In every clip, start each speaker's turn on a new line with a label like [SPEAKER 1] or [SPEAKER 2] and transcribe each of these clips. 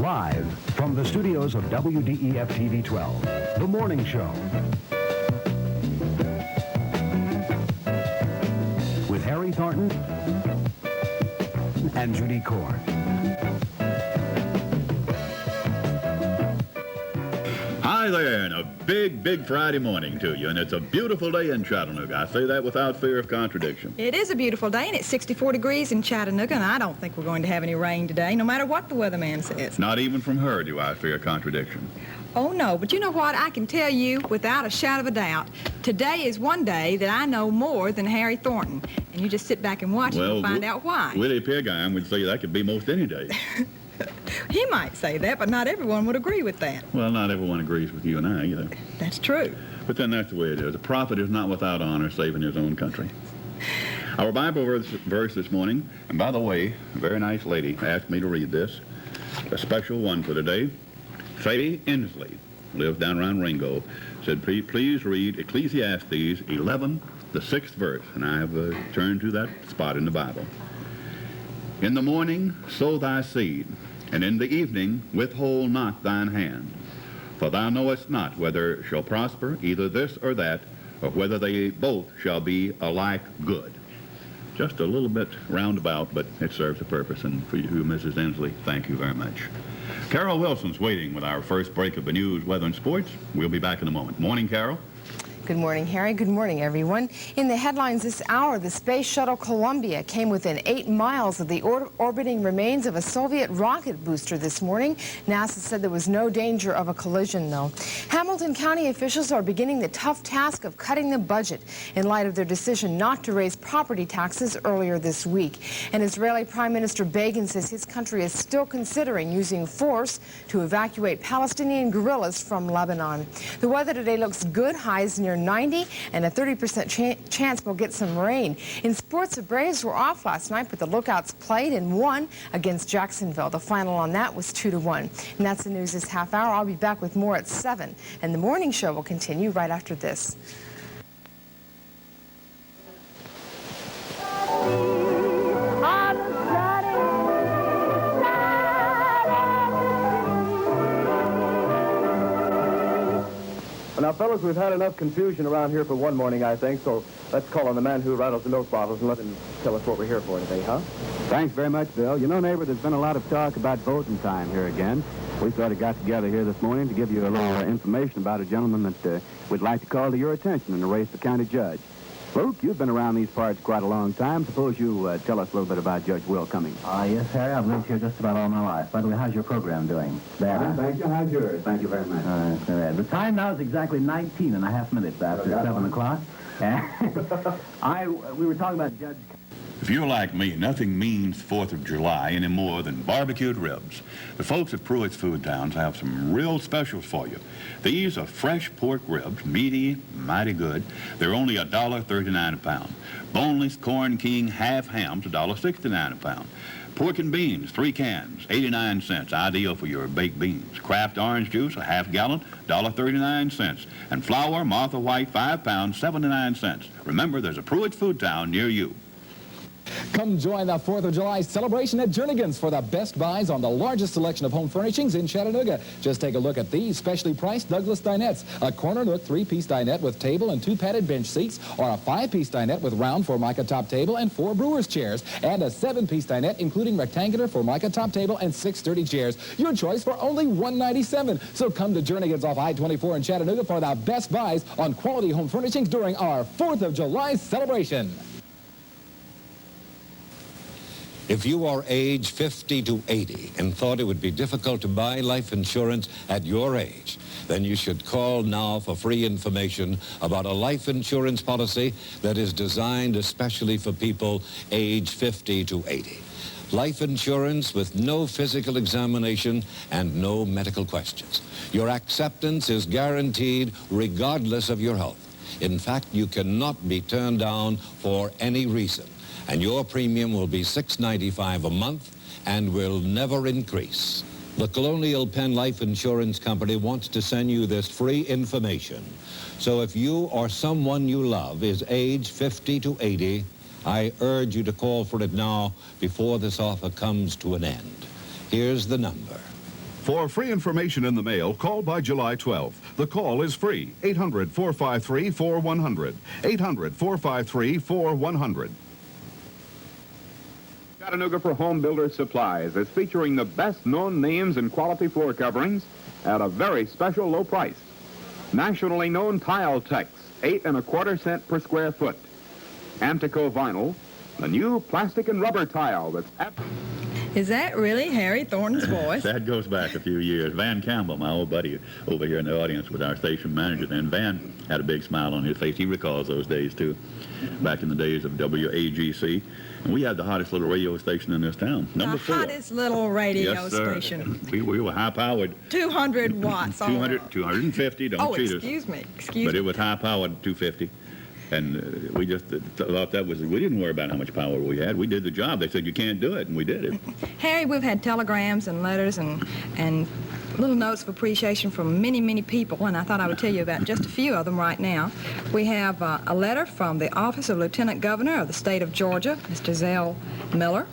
[SPEAKER 1] Live from the studios of WDEF TV 12, The Morning Show. With Harry Thornton and Judy Corn.
[SPEAKER 2] Hi there, and a big Friday morning to you, and it's a beautiful day in Chattanooga. I say that without fear of contradiction.
[SPEAKER 3] It is a beautiful day, and it's 64 degrees in Chattanooga, and I don't think we're going to have any rain today, no matter what the weatherman says.
[SPEAKER 2] Not even from her do I fear contradiction.
[SPEAKER 3] Oh, no, but you know what? I can tell you without a shadow of a doubt, today is one day that I know more than Harry Thornton, and you just sit back and watch and find out why.
[SPEAKER 2] Willie Pig-Iron would say that could be most any day.
[SPEAKER 3] He might say that, but not everyone would agree with that.
[SPEAKER 2] Well, not everyone agrees with you and I either.
[SPEAKER 3] That's true.
[SPEAKER 2] But then that's the way it is. A prophet is not without honor, saving his own country. Our Bible verse this morning, and by the way, a very nice lady asked me to read this, a special one for today. Sadie Inslee, lives down around Ringo, said, please read Ecclesiastes 11, the 6th verse, and I have turned to that spot in the Bible. In the morning sow thy seed, and in the evening withhold not thine hand. For thou knowest not whether it shall prosper, either this or that, or whether they both shall be alike good. Just a little bit roundabout, but it serves a purpose. And for you, Mrs. Inslee, thank you very much. Carol Wilson's waiting with our first break of the news, weather, and sports. We'll be back in a moment. Morning, Carol.
[SPEAKER 4] Good morning, Harry. Good morning, everyone. In the headlines this hour, the Space Shuttle Columbia came within 8 miles of the orbiting remains of a Soviet rocket booster this morning. NASA said there was no danger of a collision, though. Hamilton County officials are beginning the tough task of cutting the budget in light of their decision not to raise property taxes earlier this week. And Israeli Prime Minister Begin says his country is still considering using force to evacuate Palestinian guerrillas from Lebanon. The weather today looks good, highs near 90, and a 30% chance we'll get some rain. In sports, the Braves were off last night, but the Lookouts played and won against Jacksonville. The final on that was 2-1. And that's the news this half hour. I'll be back with more at 7, and the morning show will continue right after this.
[SPEAKER 5] Now, fellas, we've had enough confusion around here for one morning, I think, so let's call on the man who rattles the milk bottles and let him tell us what we're here for today, huh?
[SPEAKER 6] Thanks very much, Bill. You know, neighbor, there's been a lot of talk about voting time here again. We sort of got together here this morning to give you a little information about a gentleman that we'd like to call to your attention in the race for county judge. Luke, you've been around these parts quite a long time. Suppose you tell us a little bit about Judge Will Cummings.
[SPEAKER 7] Yes, Harry, I've lived here just about all my life. By the way, how's your program doing?
[SPEAKER 6] Bad, thank you. How's yours? Thank you very much.
[SPEAKER 7] The time now is exactly 19 and a half minutes after 7 o'clock. We were talking about Judge...
[SPEAKER 2] If you're like me, nothing means 4th of July any more than barbecued ribs. The folks at Pruitt's Food Towns have some real specials for you. These are fresh pork ribs, meaty, mighty good. They're only $1.39 a pound. Boneless Corn King half hams, $1.69 a pound. Pork and beans, 3 cans, 89 cents, ideal for your baked beans. Kraft orange juice, a half gallon, $1.39. And flour, Martha White, 5 pounds, 79 cents. Remember, there's a Pruitt's Food Town near you.
[SPEAKER 8] Come join the 4th of July celebration at Jernigan's for the best buys on the largest selection of home furnishings in Chattanooga. Just take a look at these specially priced Douglas dinettes. A corner nook 3-piece dinette with table and 2 padded bench seats, or a 5-piece dinette with round Formica top table and 4 brewer's chairs, and a 7-piece dinette including rectangular Formica top table and 6 sturdy chairs. Your choice for only $197. So come to Jernigan's off I-24 in Chattanooga for the best buys on quality home furnishings during our 4th of July celebration.
[SPEAKER 9] If you are age 50 to 80 and thought it would be difficult to buy life insurance at your age, then you should call now for free information about a life insurance policy that is designed especially for people age 50 to 80. Life insurance with no physical examination and no medical questions. Your acceptance is guaranteed regardless of your health. In fact, you cannot be turned down for any reason. And your premium will be $6.95 a month and will never increase. The Colonial Penn Life Insurance Company wants to send you this free information. So if you or someone you love is age 50 to 80, I urge you to call for it now before this offer comes to an end. Here's the number.
[SPEAKER 10] For free information in the mail, call by July 12th. The call is free. 800-453-4100. 800-453-4100.
[SPEAKER 11] Chattanooga for Home Builder Supplies is featuring the best-known names and quality floor coverings at a very special low price. Nationally known Tile Tex, 8 1/4 cents per square foot. Antico Vinyl, the new plastic and rubber tile that's...
[SPEAKER 3] Is that really Harry Thornton's voice?
[SPEAKER 2] That goes back a few years. Van Campbell, my old buddy over here in the audience with our station manager then, Van had a big smile on his face. He recalls those days, too, back in the days of WAGC. And we had the hottest little radio station in this town, number 4.
[SPEAKER 3] The hottest little radio
[SPEAKER 2] yes, sir.
[SPEAKER 3] station.
[SPEAKER 2] We were high-powered.
[SPEAKER 3] 200 watts.
[SPEAKER 2] 250, don't cheat us.
[SPEAKER 3] Excuse me.
[SPEAKER 2] But it was high-powered 250. And we just thought that was, we didn't worry about how much power we had. We did the job. They said, you can't do it, and we did it.
[SPEAKER 3] Harry, we've had telegrams and letters and little notes of appreciation from many, many people, and I thought I would tell you about just a few of them right now. We have a letter from the Office of Lieutenant Governor of the state of Georgia, Mr. Zell Miller.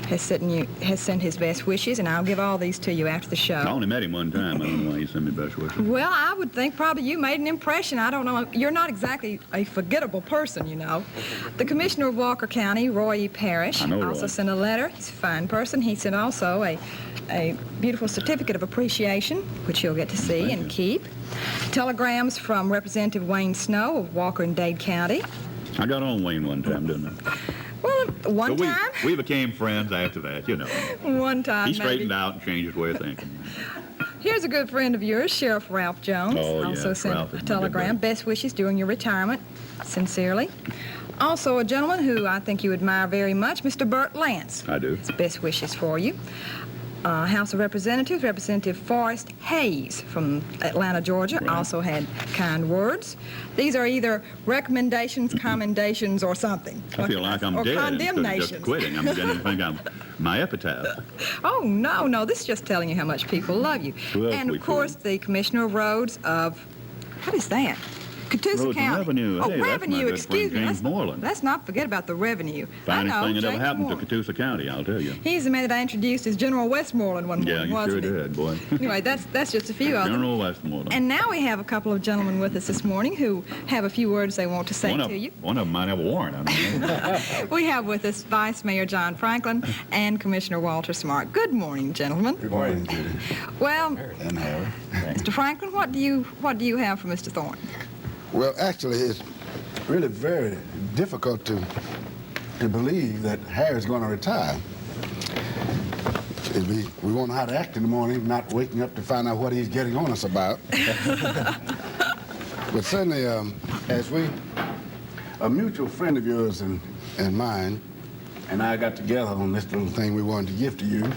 [SPEAKER 3] Has sent his best wishes, and I'll give all these to you after the show.
[SPEAKER 2] I only met him one time. I don't know why he sent me best wishes.
[SPEAKER 3] Well, I would think probably you made an impression. I don't know. You're not exactly a forgettable person, you know. The Commissioner of Walker County, Roy E. Parrish, also sent a letter. He's a fine person. He sent also a beautiful certificate of appreciation, which you'll get to see and keep. Telegrams from Representative Wayne Snow of Walker and Dade County.
[SPEAKER 2] I got on Wayne one time, didn't I?
[SPEAKER 3] Well, one time.
[SPEAKER 2] We became friends after that, you know.
[SPEAKER 3] One time,
[SPEAKER 2] he straightened out and changed his way of thinking.
[SPEAKER 3] Here's a good friend of yours, Sheriff Ralph Jones. Also sent a telegram. Best wishes during your retirement. Sincerely. Also a gentleman who I think you admire very much, Mr. Burt Lance.
[SPEAKER 2] I do.
[SPEAKER 3] His best wishes for you. House of Representatives, Representative Forrest Hayes from Atlanta, Georgia, also had kind words. These are either recommendations, commendations, or something.
[SPEAKER 2] I feel like I'm dead
[SPEAKER 3] condemnations.
[SPEAKER 2] Just quitting. I'm beginning to think I'm my epitaph.
[SPEAKER 3] Oh, no, this is just telling you how much people love you. And, of course, the Commissioner of Roads of, what is that? Catoosa County.
[SPEAKER 2] Revenue.
[SPEAKER 3] Oh,
[SPEAKER 2] hey,
[SPEAKER 3] revenue, excuse me.
[SPEAKER 2] James Moreland.
[SPEAKER 3] Let's not forget about the revenue.
[SPEAKER 2] Finest thing that ever
[SPEAKER 3] James
[SPEAKER 2] happened
[SPEAKER 3] Moreland.
[SPEAKER 2] to Catoosa County, I'll tell you.
[SPEAKER 3] He's the man that I introduced as General Westmoreland one morning, wasn't he?
[SPEAKER 2] Yeah, you sure did, boy.
[SPEAKER 3] Anyway, that's just a few of them.
[SPEAKER 2] General Westmoreland.
[SPEAKER 3] And now we have a couple of gentlemen with us this morning who have a few words they want to say to you.
[SPEAKER 2] One of them might have a warrant. I don't know.
[SPEAKER 3] We have with us Vice Mayor John Franklin and Commissioner Walter Smart. Good morning, gentlemen.
[SPEAKER 12] Good morning, Judy.
[SPEAKER 3] Well,
[SPEAKER 12] And Harry.
[SPEAKER 3] Mr. Franklin, what do you have for Mr. Thornton?
[SPEAKER 12] Well, actually, it's really very difficult to believe that Harry's going to retire. We won't know how to act in the morning, not waking up to find out what he's getting on us about. But certainly, as a mutual friend of yours and mine, and I got together on this little thing we wanted to give to you.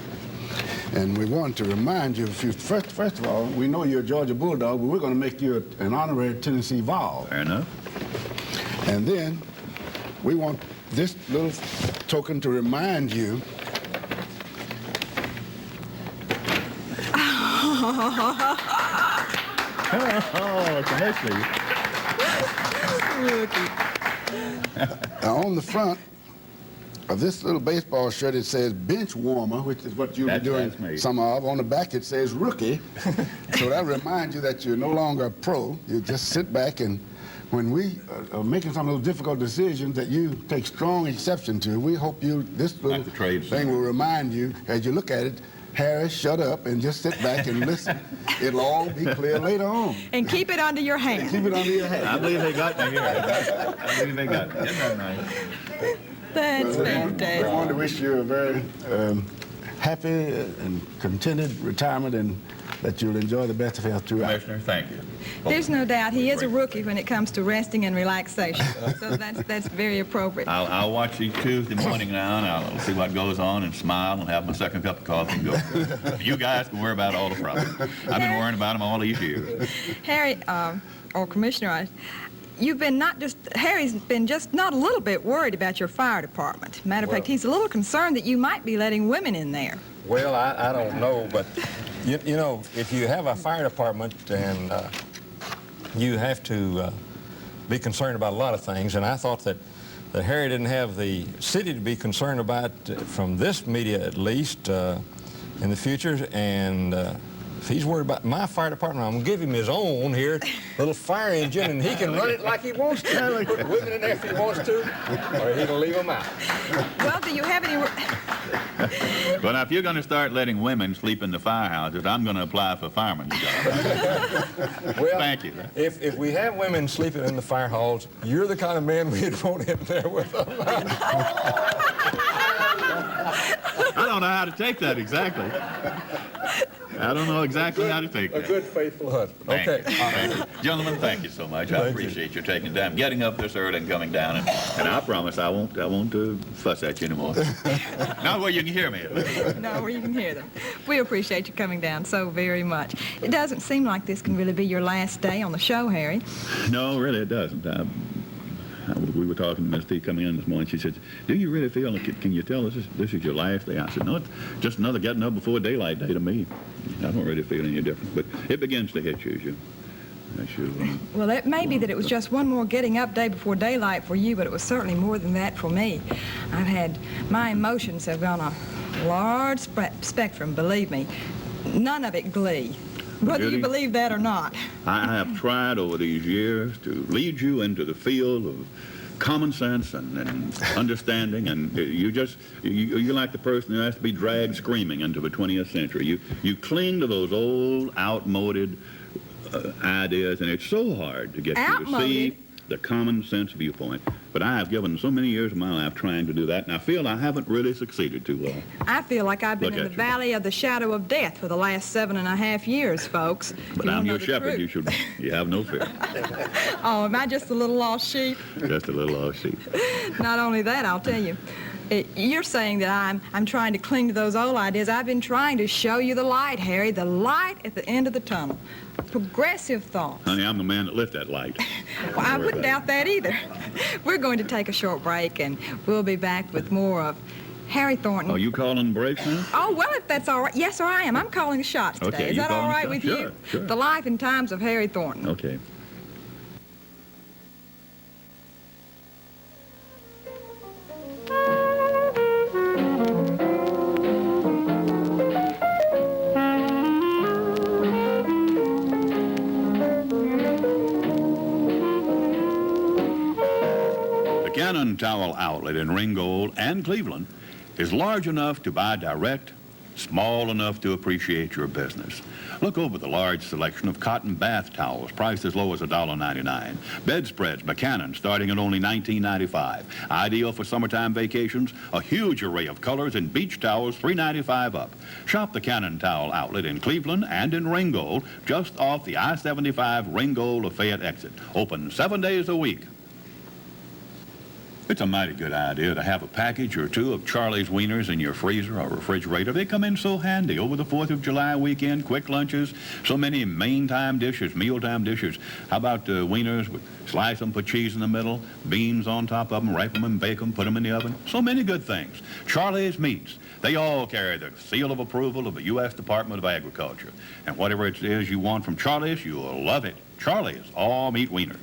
[SPEAKER 12] And we wanted to remind you of a few. First of all, we know you're a Georgia Bulldog, but we're going to make you an honorary Tennessee Vol.
[SPEAKER 2] Fair enough.
[SPEAKER 12] And then we want this little token to remind you. On the front of this little baseball shirt, it says bench warmer, which is what you'll be doing some of. On the back, it says rookie. So that reminds you that you're no longer a pro. You just sit back, and when we are making some of those difficult decisions that you take strong exception to, we hope this little thing will remind you, as you look at it, Harry, shut up and just sit back and listen. It'll all be clear later on.
[SPEAKER 3] And keep it under your hand.
[SPEAKER 12] Keep it under your hand.
[SPEAKER 2] I believe they got me here. I believe they got me. Isn't that nice?
[SPEAKER 3] That's fantastic.
[SPEAKER 12] I want to wish you a very happy and contented retirement, and that you'll enjoy the best of health throughout.
[SPEAKER 2] Commissioner, thank you.
[SPEAKER 3] There's no doubt he is a rookie when it comes to resting and relaxation. So that's very appropriate.
[SPEAKER 2] I'll watch you Tuesday morning now, and I'll see what goes on and smile and have my second cup of coffee and go. You guys can worry about all the problems. I've been worrying about them all these years.
[SPEAKER 3] Harry, or Commissioner, Harry's been just not a little bit worried about your fire department. Matter of fact, he's a little concerned that you might be letting women in there.
[SPEAKER 13] Well, I don't know, but you know, if you have a fire department, and you have to be concerned about a lot of things, and I thought that Harry didn't have the city to be concerned about from this media at least in the future, and if he's worried about my fire department, I'm going to give him his own here, little fire engine, and he can run it like he wants to. Put women in there if he wants to, or he can leave them out.
[SPEAKER 3] Well, do you have any...
[SPEAKER 2] Well, now, if you're going to start letting women sleep in the firehouses, I'm going to apply for fireman's job.
[SPEAKER 13] Well,
[SPEAKER 2] thank you.
[SPEAKER 13] If we have women sleeping in the fire halls, you're the kind of man we'd want in there with them.
[SPEAKER 2] I don't know how to take that exactly. I don't know exactly how to take that.
[SPEAKER 13] A good, faithful husband.
[SPEAKER 2] Thank
[SPEAKER 13] Okay.
[SPEAKER 2] you. Thank you. Gentlemen, thank you so much. I appreciate you taking time, getting up this early and coming down. And I promise I won't fuss at you anymore. Not where you can hear me.
[SPEAKER 3] No, where you can hear them. We appreciate you coming down so very much. It doesn't seem like this can really be your last day on the show, Harry.
[SPEAKER 2] No, really it doesn't. We were talking to Miss T coming in this morning. She said, do you really feel, can you tell this is your last day? I said, no, it's just another getting up before daylight day to me. I don't really feel any different, but it begins to hit you.
[SPEAKER 3] Well, it may be that it was just one more getting up day before daylight for you, but it was certainly more than that for me. My emotions have gone a large spectrum, believe me. None of it glee. Whether you believe that or not.
[SPEAKER 2] I have tried over these years to lead you into the field of common sense and understanding, and you're like the person who has to be dragged screaming into the 20th century. You cling to those old, outmoded ideas, and it's so hard to get you to see the common sense viewpoint. But I have given so many years of my life trying to do that, and I feel I haven't really succeeded too well.
[SPEAKER 3] I feel like I've been in the valley of the shadow of death for the last 7.5 years, folks.
[SPEAKER 2] But I'm your shepherd. You have no fear.
[SPEAKER 3] Oh, am I just a little lost sheep?
[SPEAKER 2] Just a little lost sheep.
[SPEAKER 3] Not only that, I'll tell you. You're saying that I'm trying to cling to those old ideas. I've been trying to show you the light, Harry, the light at the end of the tunnel. Progressive thoughts.
[SPEAKER 2] Honey, I'm the man that lit that light.
[SPEAKER 3] Well, I wouldn't doubt that either. We're going to take a short break, and we'll be back with more of Harry Thornton.
[SPEAKER 2] Are you calling breaks now?
[SPEAKER 3] Oh, well, if that's all right. Yes, sir, I am. I'm calling the shots today.
[SPEAKER 2] Okay,
[SPEAKER 3] Is that all right with you?
[SPEAKER 2] Sure.
[SPEAKER 3] The life and times of Harry Thornton.
[SPEAKER 2] Okay. Cannon Towel Outlet in Ringgold and Cleveland is large enough to buy direct, small enough to appreciate your business. Look over the large selection of cotton bath towels priced as low as $1.99. Bedspreads Buchanan starting at only $19.95. Ideal for summertime vacations, a huge array of colors and beach towels $3.95 up. Shop the Cannon Towel Outlet in Cleveland and in Ringgold just off the I-75 Ringgold-Lafayette exit. Open 7 days a week. It's a mighty good idea to have a package or two of Charlie's Wieners in your freezer or refrigerator. They come in so handy over the 4th of July weekend, quick lunches, so many mealtime dishes. How about Wieners? Slice them, put cheese in the middle, beans on top of them, ripe them and bake them, put them in the oven. So many good things. Charlie's Meats. They all carry the seal of approval of the U.S. Department of Agriculture. And whatever it is you want from Charlie's, you'll love it. Charlie's all meat wieners.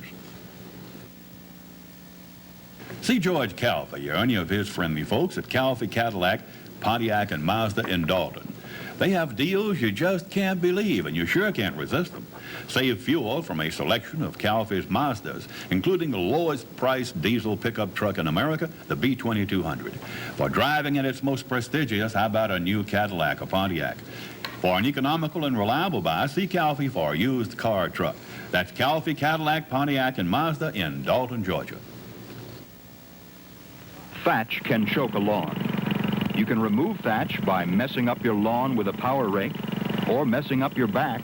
[SPEAKER 2] See George Calfee or any of his friendly folks at Calfee Cadillac, Pontiac, and Mazda in Dalton. They have deals you just can't believe, and you sure can't resist them. Save fuel from a selection of Calfee's Mazdas, including the lowest priced diesel pickup truck in America, the B2200. For driving in its most prestigious, how about a new Cadillac or Pontiac? For an economical and reliable buy, see Calfee for a used car truck. That's Calfee Cadillac, Pontiac, and Mazda in Dalton, Georgia.
[SPEAKER 14] Thatch can choke a lawn. You can remove thatch by messing up your lawn with a power rake or messing up your back.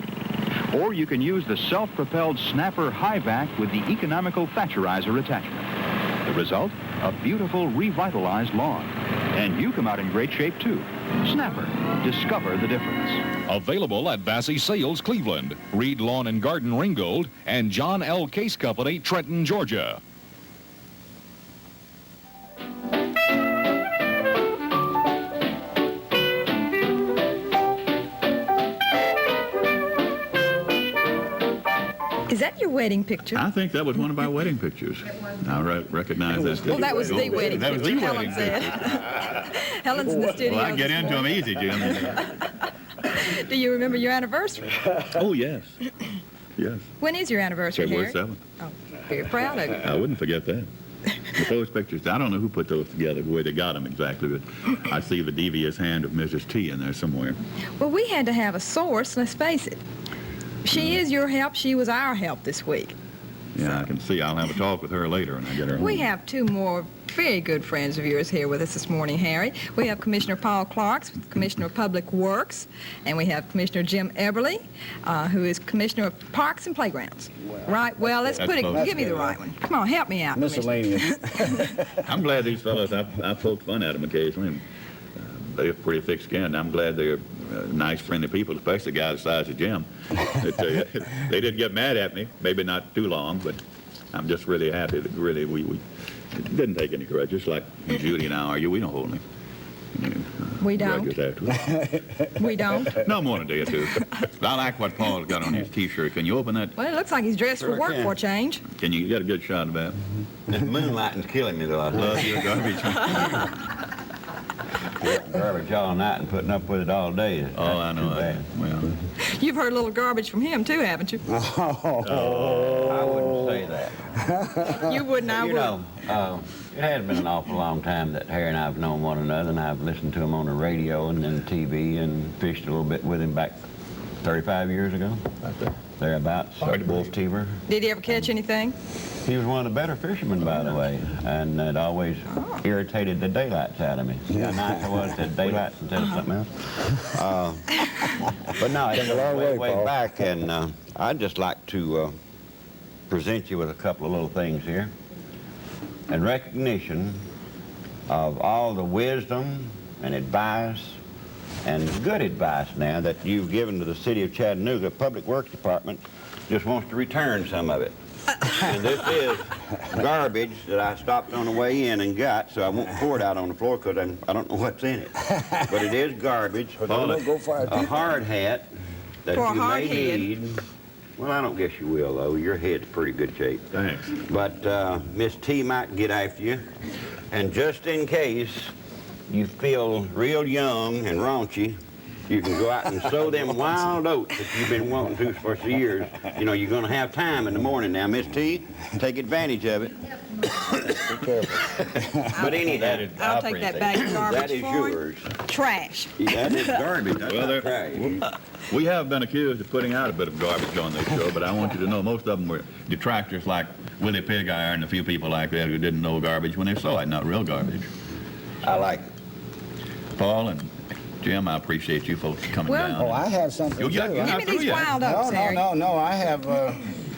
[SPEAKER 14] Or you can use the self-propelled Snapper High Vac with the economical Thatcherizer attachment. The result? A beautiful revitalized lawn. And you come out in great shape too. Snapper. Discover the difference.
[SPEAKER 10] Available at Bassey Sales, Cleveland, Reed Lawn and Garden, Ringgold, and John L. Case Company, Trenton, Georgia.
[SPEAKER 3] Is that your wedding picture?
[SPEAKER 2] I think that was one of our wedding pictures. I recognize that.
[SPEAKER 3] Well, that was the wedding
[SPEAKER 2] picture. That was the
[SPEAKER 3] Helen
[SPEAKER 2] wedding
[SPEAKER 3] said.
[SPEAKER 2] picture.
[SPEAKER 3] Helen's in the studio.
[SPEAKER 2] Well, I get into them easy, Jim.
[SPEAKER 3] Do you remember your anniversary?
[SPEAKER 2] Oh, yes. Yes.
[SPEAKER 3] When is your anniversary,
[SPEAKER 2] February
[SPEAKER 3] Harry?
[SPEAKER 2] 7th.
[SPEAKER 3] Oh, very proud of you.
[SPEAKER 2] I wouldn't forget that. But those pictures, I don't know who put those together, the way they got them exactly, but I see the devious hand of Mrs. T in there somewhere.
[SPEAKER 3] Well, we had to have a source, let's face it. She is your help. She was our help this week.
[SPEAKER 2] Yeah, I can see. I'll have a talk with her later when I get her home.
[SPEAKER 3] We have two more very good friends of yours here with us this morning, Harry. We have Commissioner Paul Clarks, Commissioner of Public Works, and we have Commissioner Jim Eberly, who is Commissioner of Parks and Playgrounds. Right? Well, let's put it, give me the right one. Come on, help me out.
[SPEAKER 7] Miscellaneous.
[SPEAKER 2] I'm glad these fellows, I poke fun at them occasionally. They're pretty thick-skinned. I'm glad they're nice, friendly people, especially guys the size of Jim. They didn't get mad at me, maybe not too long, but I'm just really happy that really we didn't take any grudges like Judy and I are. We don't hold any.
[SPEAKER 3] We don't. We don't.
[SPEAKER 2] No more than a day or two. I like what Paul's got on his T-shirt. Can you open that?
[SPEAKER 3] Well, it looks like he's dressed for work for a change.
[SPEAKER 2] Can you get a good shot of that?
[SPEAKER 15] This moonlighting's killing me, though. I
[SPEAKER 2] love your garbage.
[SPEAKER 15] Garbage all night and putting up with it all day.
[SPEAKER 2] Oh, I know. Well,
[SPEAKER 3] you've heard a little garbage from him too, haven't you?
[SPEAKER 15] I wouldn't say that.
[SPEAKER 3] You wouldn't. I would.
[SPEAKER 15] You know, it has been an awful long time that Harry and I have known one another, and I've listened to him on the radio and then TV and fished a little bit with him back 35 years ago. Thereabouts. Wolf Teaver.
[SPEAKER 3] Did he ever catch anything?
[SPEAKER 15] He was one of the better fishermen, by the way, and it always irritated the daylights out of me. See how nice it was to daylights instead of something else? But no, it's way back, and I'd just like to present you with a couple of little things here. In recognition of all the wisdom and advice and good advice now that you've given to the City of Chattanooga, Public Works Department just wants to return some of it. And this is garbage that I stopped on the way in and got, so I won't pour it out on the floor because I don't know what's in it. But it is garbage. A hard hat that you may need. Well, I don't guess you will, though. Your head's pretty good shape.
[SPEAKER 2] Thanks.
[SPEAKER 15] But Miss T might get after you. And just in case you feel real young and raunchy, you can go out and sow them wild oats that you've been wanting to for years. You know, you're going to have time in the morning now. Miss T, take advantage of it. Be careful. But anyhow,
[SPEAKER 3] I'll take that bag of garbage.
[SPEAKER 15] That is yours.
[SPEAKER 3] Trash.
[SPEAKER 15] That is garbage. That's trash.
[SPEAKER 2] We have been accused of putting out a bit of garbage on this show, but I want you to know most of them were detractors like Willie Pig Iron and a few people like that who didn't know garbage when they saw it, not real garbage.
[SPEAKER 15] I like it.
[SPEAKER 2] Paul and Jim, I appreciate you folks coming down.
[SPEAKER 16] Oh, I have something too.
[SPEAKER 3] Give me these wild oats, Harry.
[SPEAKER 16] No, I have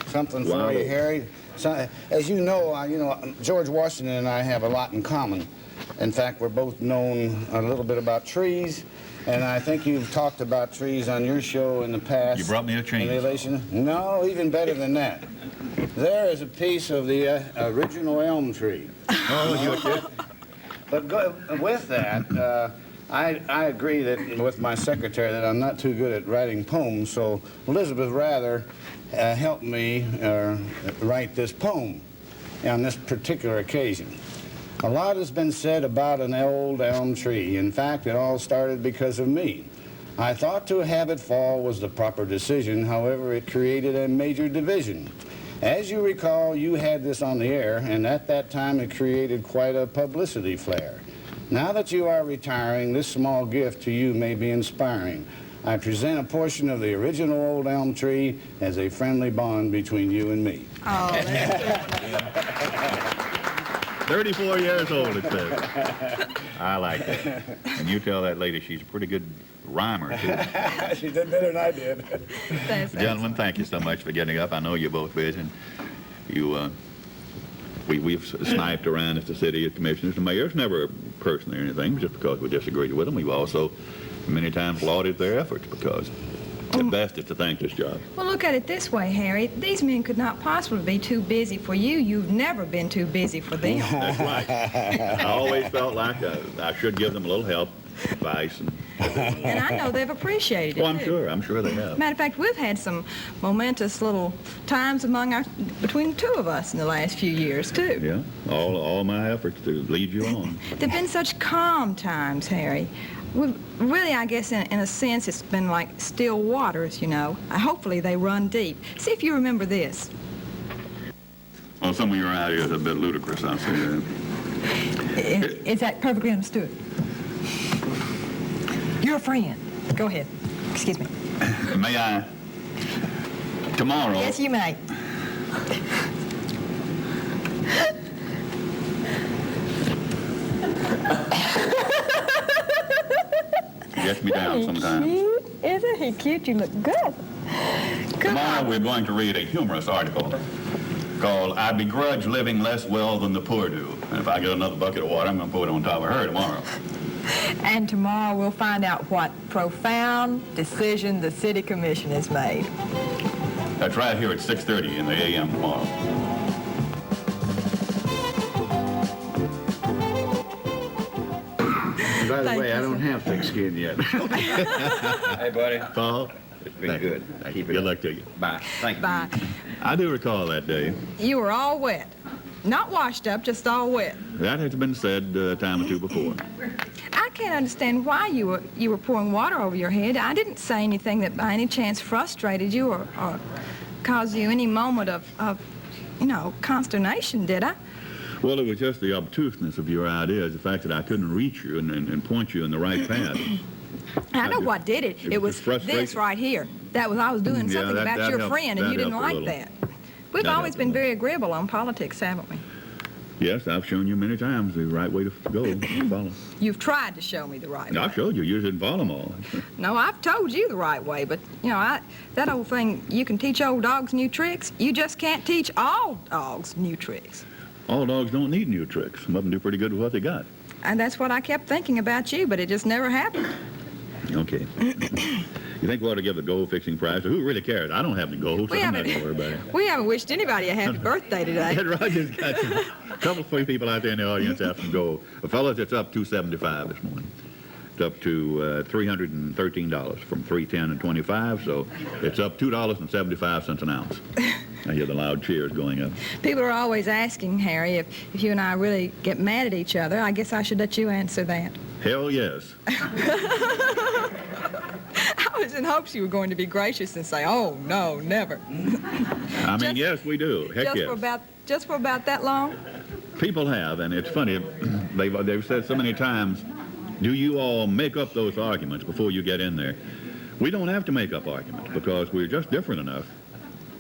[SPEAKER 16] something for you, Harry. So, as you know, George Washington and I have a lot in common. In fact, we're both known a little bit about trees, and I think you've talked about trees on your show in the past.
[SPEAKER 2] You brought me a chainsaw.
[SPEAKER 16] No, even better than that. There is a piece of the original elm tree.
[SPEAKER 2] Oh, you did?
[SPEAKER 16] But with that, I agree that with my secretary that I'm not too good at writing poems, so Elizabeth rather helped me write this poem on this particular occasion. A lot has been said about an old elm tree. In fact, it all started because of me. I thought to have it fall was the proper decision. However, it created a major division. As you recall, you had this on the air, and at that time it created quite a publicity flare. Now that you are retiring, this small gift to you may be inspiring. I present a portion of the original old elm tree as a friendly bond between you and me.
[SPEAKER 3] Oh, that's
[SPEAKER 2] 34 years old, it says. I like it. And you tell that lady she's a pretty good rhymer, too.
[SPEAKER 16] She did better than I did.
[SPEAKER 2] Gentlemen, thank you so much for getting up. I know you're both busy. We've sniped around as the city commissioners and mayors, never personally or anything, just because we disagreed with them. We've also many times lauded their efforts because the best is to thank this job.
[SPEAKER 3] Well, look at it this way, Harry. These men could not possibly be too busy for you. You've never been too busy for them.
[SPEAKER 2] That's right. I always felt like I should give them a little help, advice,
[SPEAKER 3] and I know they've appreciated it.
[SPEAKER 2] Well, I'm sure they have.
[SPEAKER 3] Matter of fact, we've had some momentous little times between the two of us in the last few years, too.
[SPEAKER 2] Yeah, all my efforts to lead you on.
[SPEAKER 3] There've been such calm times, Harry. Well, really, I guess in a sense, it's been like still waters, you know. Hopefully they run deep. See if you remember this.
[SPEAKER 2] Well, some of your ideas are a bit ludicrous, I'll say that.
[SPEAKER 3] Is that perfectly understood? You're a friend. Go ahead. Excuse me.
[SPEAKER 2] May I? Tomorrow.
[SPEAKER 3] Yes, you may.
[SPEAKER 2] Gets me down sometimes.
[SPEAKER 3] Cute. Isn't he cute? You look good.
[SPEAKER 2] Tomorrow we're going to read a humorous article called "I Begrudge Living Less Well Than the Poor Do." And if I get another bucket of water, I'm going to put it on top of her tomorrow.
[SPEAKER 3] And tomorrow we'll find out what profound decision the City Commission has made.
[SPEAKER 2] That's right here at 6:30 in the a.m. tomorrow.
[SPEAKER 16] By the way, I don't have thick skin yet.
[SPEAKER 15] Hey, buddy.
[SPEAKER 2] Paul?
[SPEAKER 15] It's been good. Keep it
[SPEAKER 2] Good
[SPEAKER 15] up.
[SPEAKER 2] luck to you.
[SPEAKER 15] Bye. Thank you.
[SPEAKER 3] Bye.
[SPEAKER 2] I do recall that day.
[SPEAKER 3] You were all wet. Not washed up, just all wet.
[SPEAKER 2] That has been said a time or two before.
[SPEAKER 3] I can't understand why you were pouring water over your head. I didn't say anything that by any chance frustrated you or caused you any moment of consternation, did I?
[SPEAKER 2] Well, it was just the obtuseness of your ideas, the fact that I couldn't reach you and point you in the right path.
[SPEAKER 3] I know what did it. It was this right here. I was doing something about your friend, and you didn't like that. We've always been very agreeable on politics, haven't we?
[SPEAKER 2] Yes, I've shown you many times the right way to go, follow.
[SPEAKER 3] You've tried to show me the right way.
[SPEAKER 2] I showed you. You didn't follow them all.
[SPEAKER 3] No, I've told you the right way, but, that old thing, you can teach old dogs new tricks. You just can't teach all dogs new tricks.
[SPEAKER 2] All dogs don't need new tricks. Some of them do pretty good with what they got.
[SPEAKER 3] And that's what I kept thinking about you, but it just never happened.
[SPEAKER 2] Okay. You think we ought to give the gold fixing prize? Who really cares? I don't have the gold, so I'm not going to worry about it.
[SPEAKER 3] We haven't wished anybody a happy birthday today.
[SPEAKER 2] Ed Rogers got a couple of people out there in the audience have some gold. Fellas, it's up $275 this morning. It's up to $313 from $310.25, so it's up $2.75 an ounce. I hear the loud cheers going up.
[SPEAKER 3] People are always asking, Harry, if you and I really get mad at each other. I guess I should let you answer that.
[SPEAKER 2] Hell yes.
[SPEAKER 3] I was in hopes you were going to be gracious and say, oh, no, never.
[SPEAKER 2] I mean, yes, we do. Heck yes.
[SPEAKER 3] Just for about that long?
[SPEAKER 2] People have, and it's funny, they've said so many times, do you all make up those arguments before you get in there? We don't have to make up arguments because we're just different enough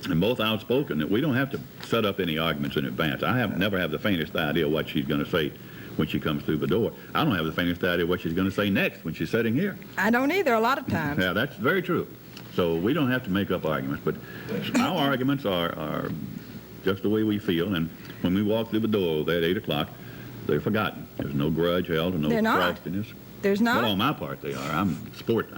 [SPEAKER 2] and both outspoken that we don't have to set up any arguments in advance. I never have the faintest idea what she's going to say when she comes through the door. I don't have the faintest idea what she's going to say next when she's sitting here.
[SPEAKER 3] I don't either a lot of times.
[SPEAKER 2] Yeah, that's very true. So we don't have to make up arguments, but our arguments are just the way we feel, and when we walk through the door there at 8 o'clock, they're forgotten. There's no grudge held and no frostiness.
[SPEAKER 3] There's not?
[SPEAKER 2] Well, on my part, they are. I'm sport.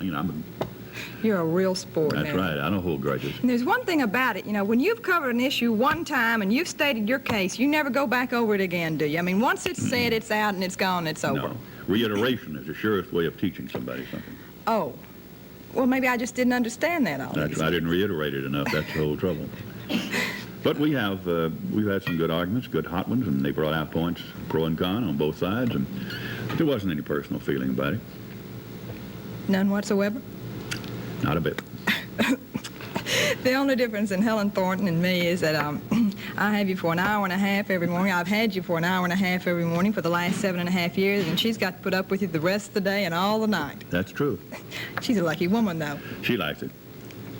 [SPEAKER 3] You're a real sport,
[SPEAKER 2] That's right. I don't hold grudges.
[SPEAKER 3] And there's one thing about it, when you've covered an issue one time and you've stated your case, you never go back over it again, do you? I mean, once it's said, it's out and it's gone, it's over.
[SPEAKER 2] No. Reiteration is the surest way of teaching somebody something.
[SPEAKER 3] Oh. Well, maybe I just didn't understand that all.
[SPEAKER 2] That's right. I didn't reiterate it enough. That's the whole trouble. But we've had some good arguments, good hot ones, and they brought out points, pro and con, on both sides, and there wasn't any personal feeling about it.
[SPEAKER 3] None whatsoever?
[SPEAKER 2] Not a bit.
[SPEAKER 3] The only difference in Helen Thornton and me is that I have you for an hour and a half every morning. I've had you for an hour and a half every morning for the last 7.5 years, and she's got to put up with you the rest of the day and all the night.
[SPEAKER 2] That's true.
[SPEAKER 3] She's a lucky woman, though.
[SPEAKER 2] She likes it.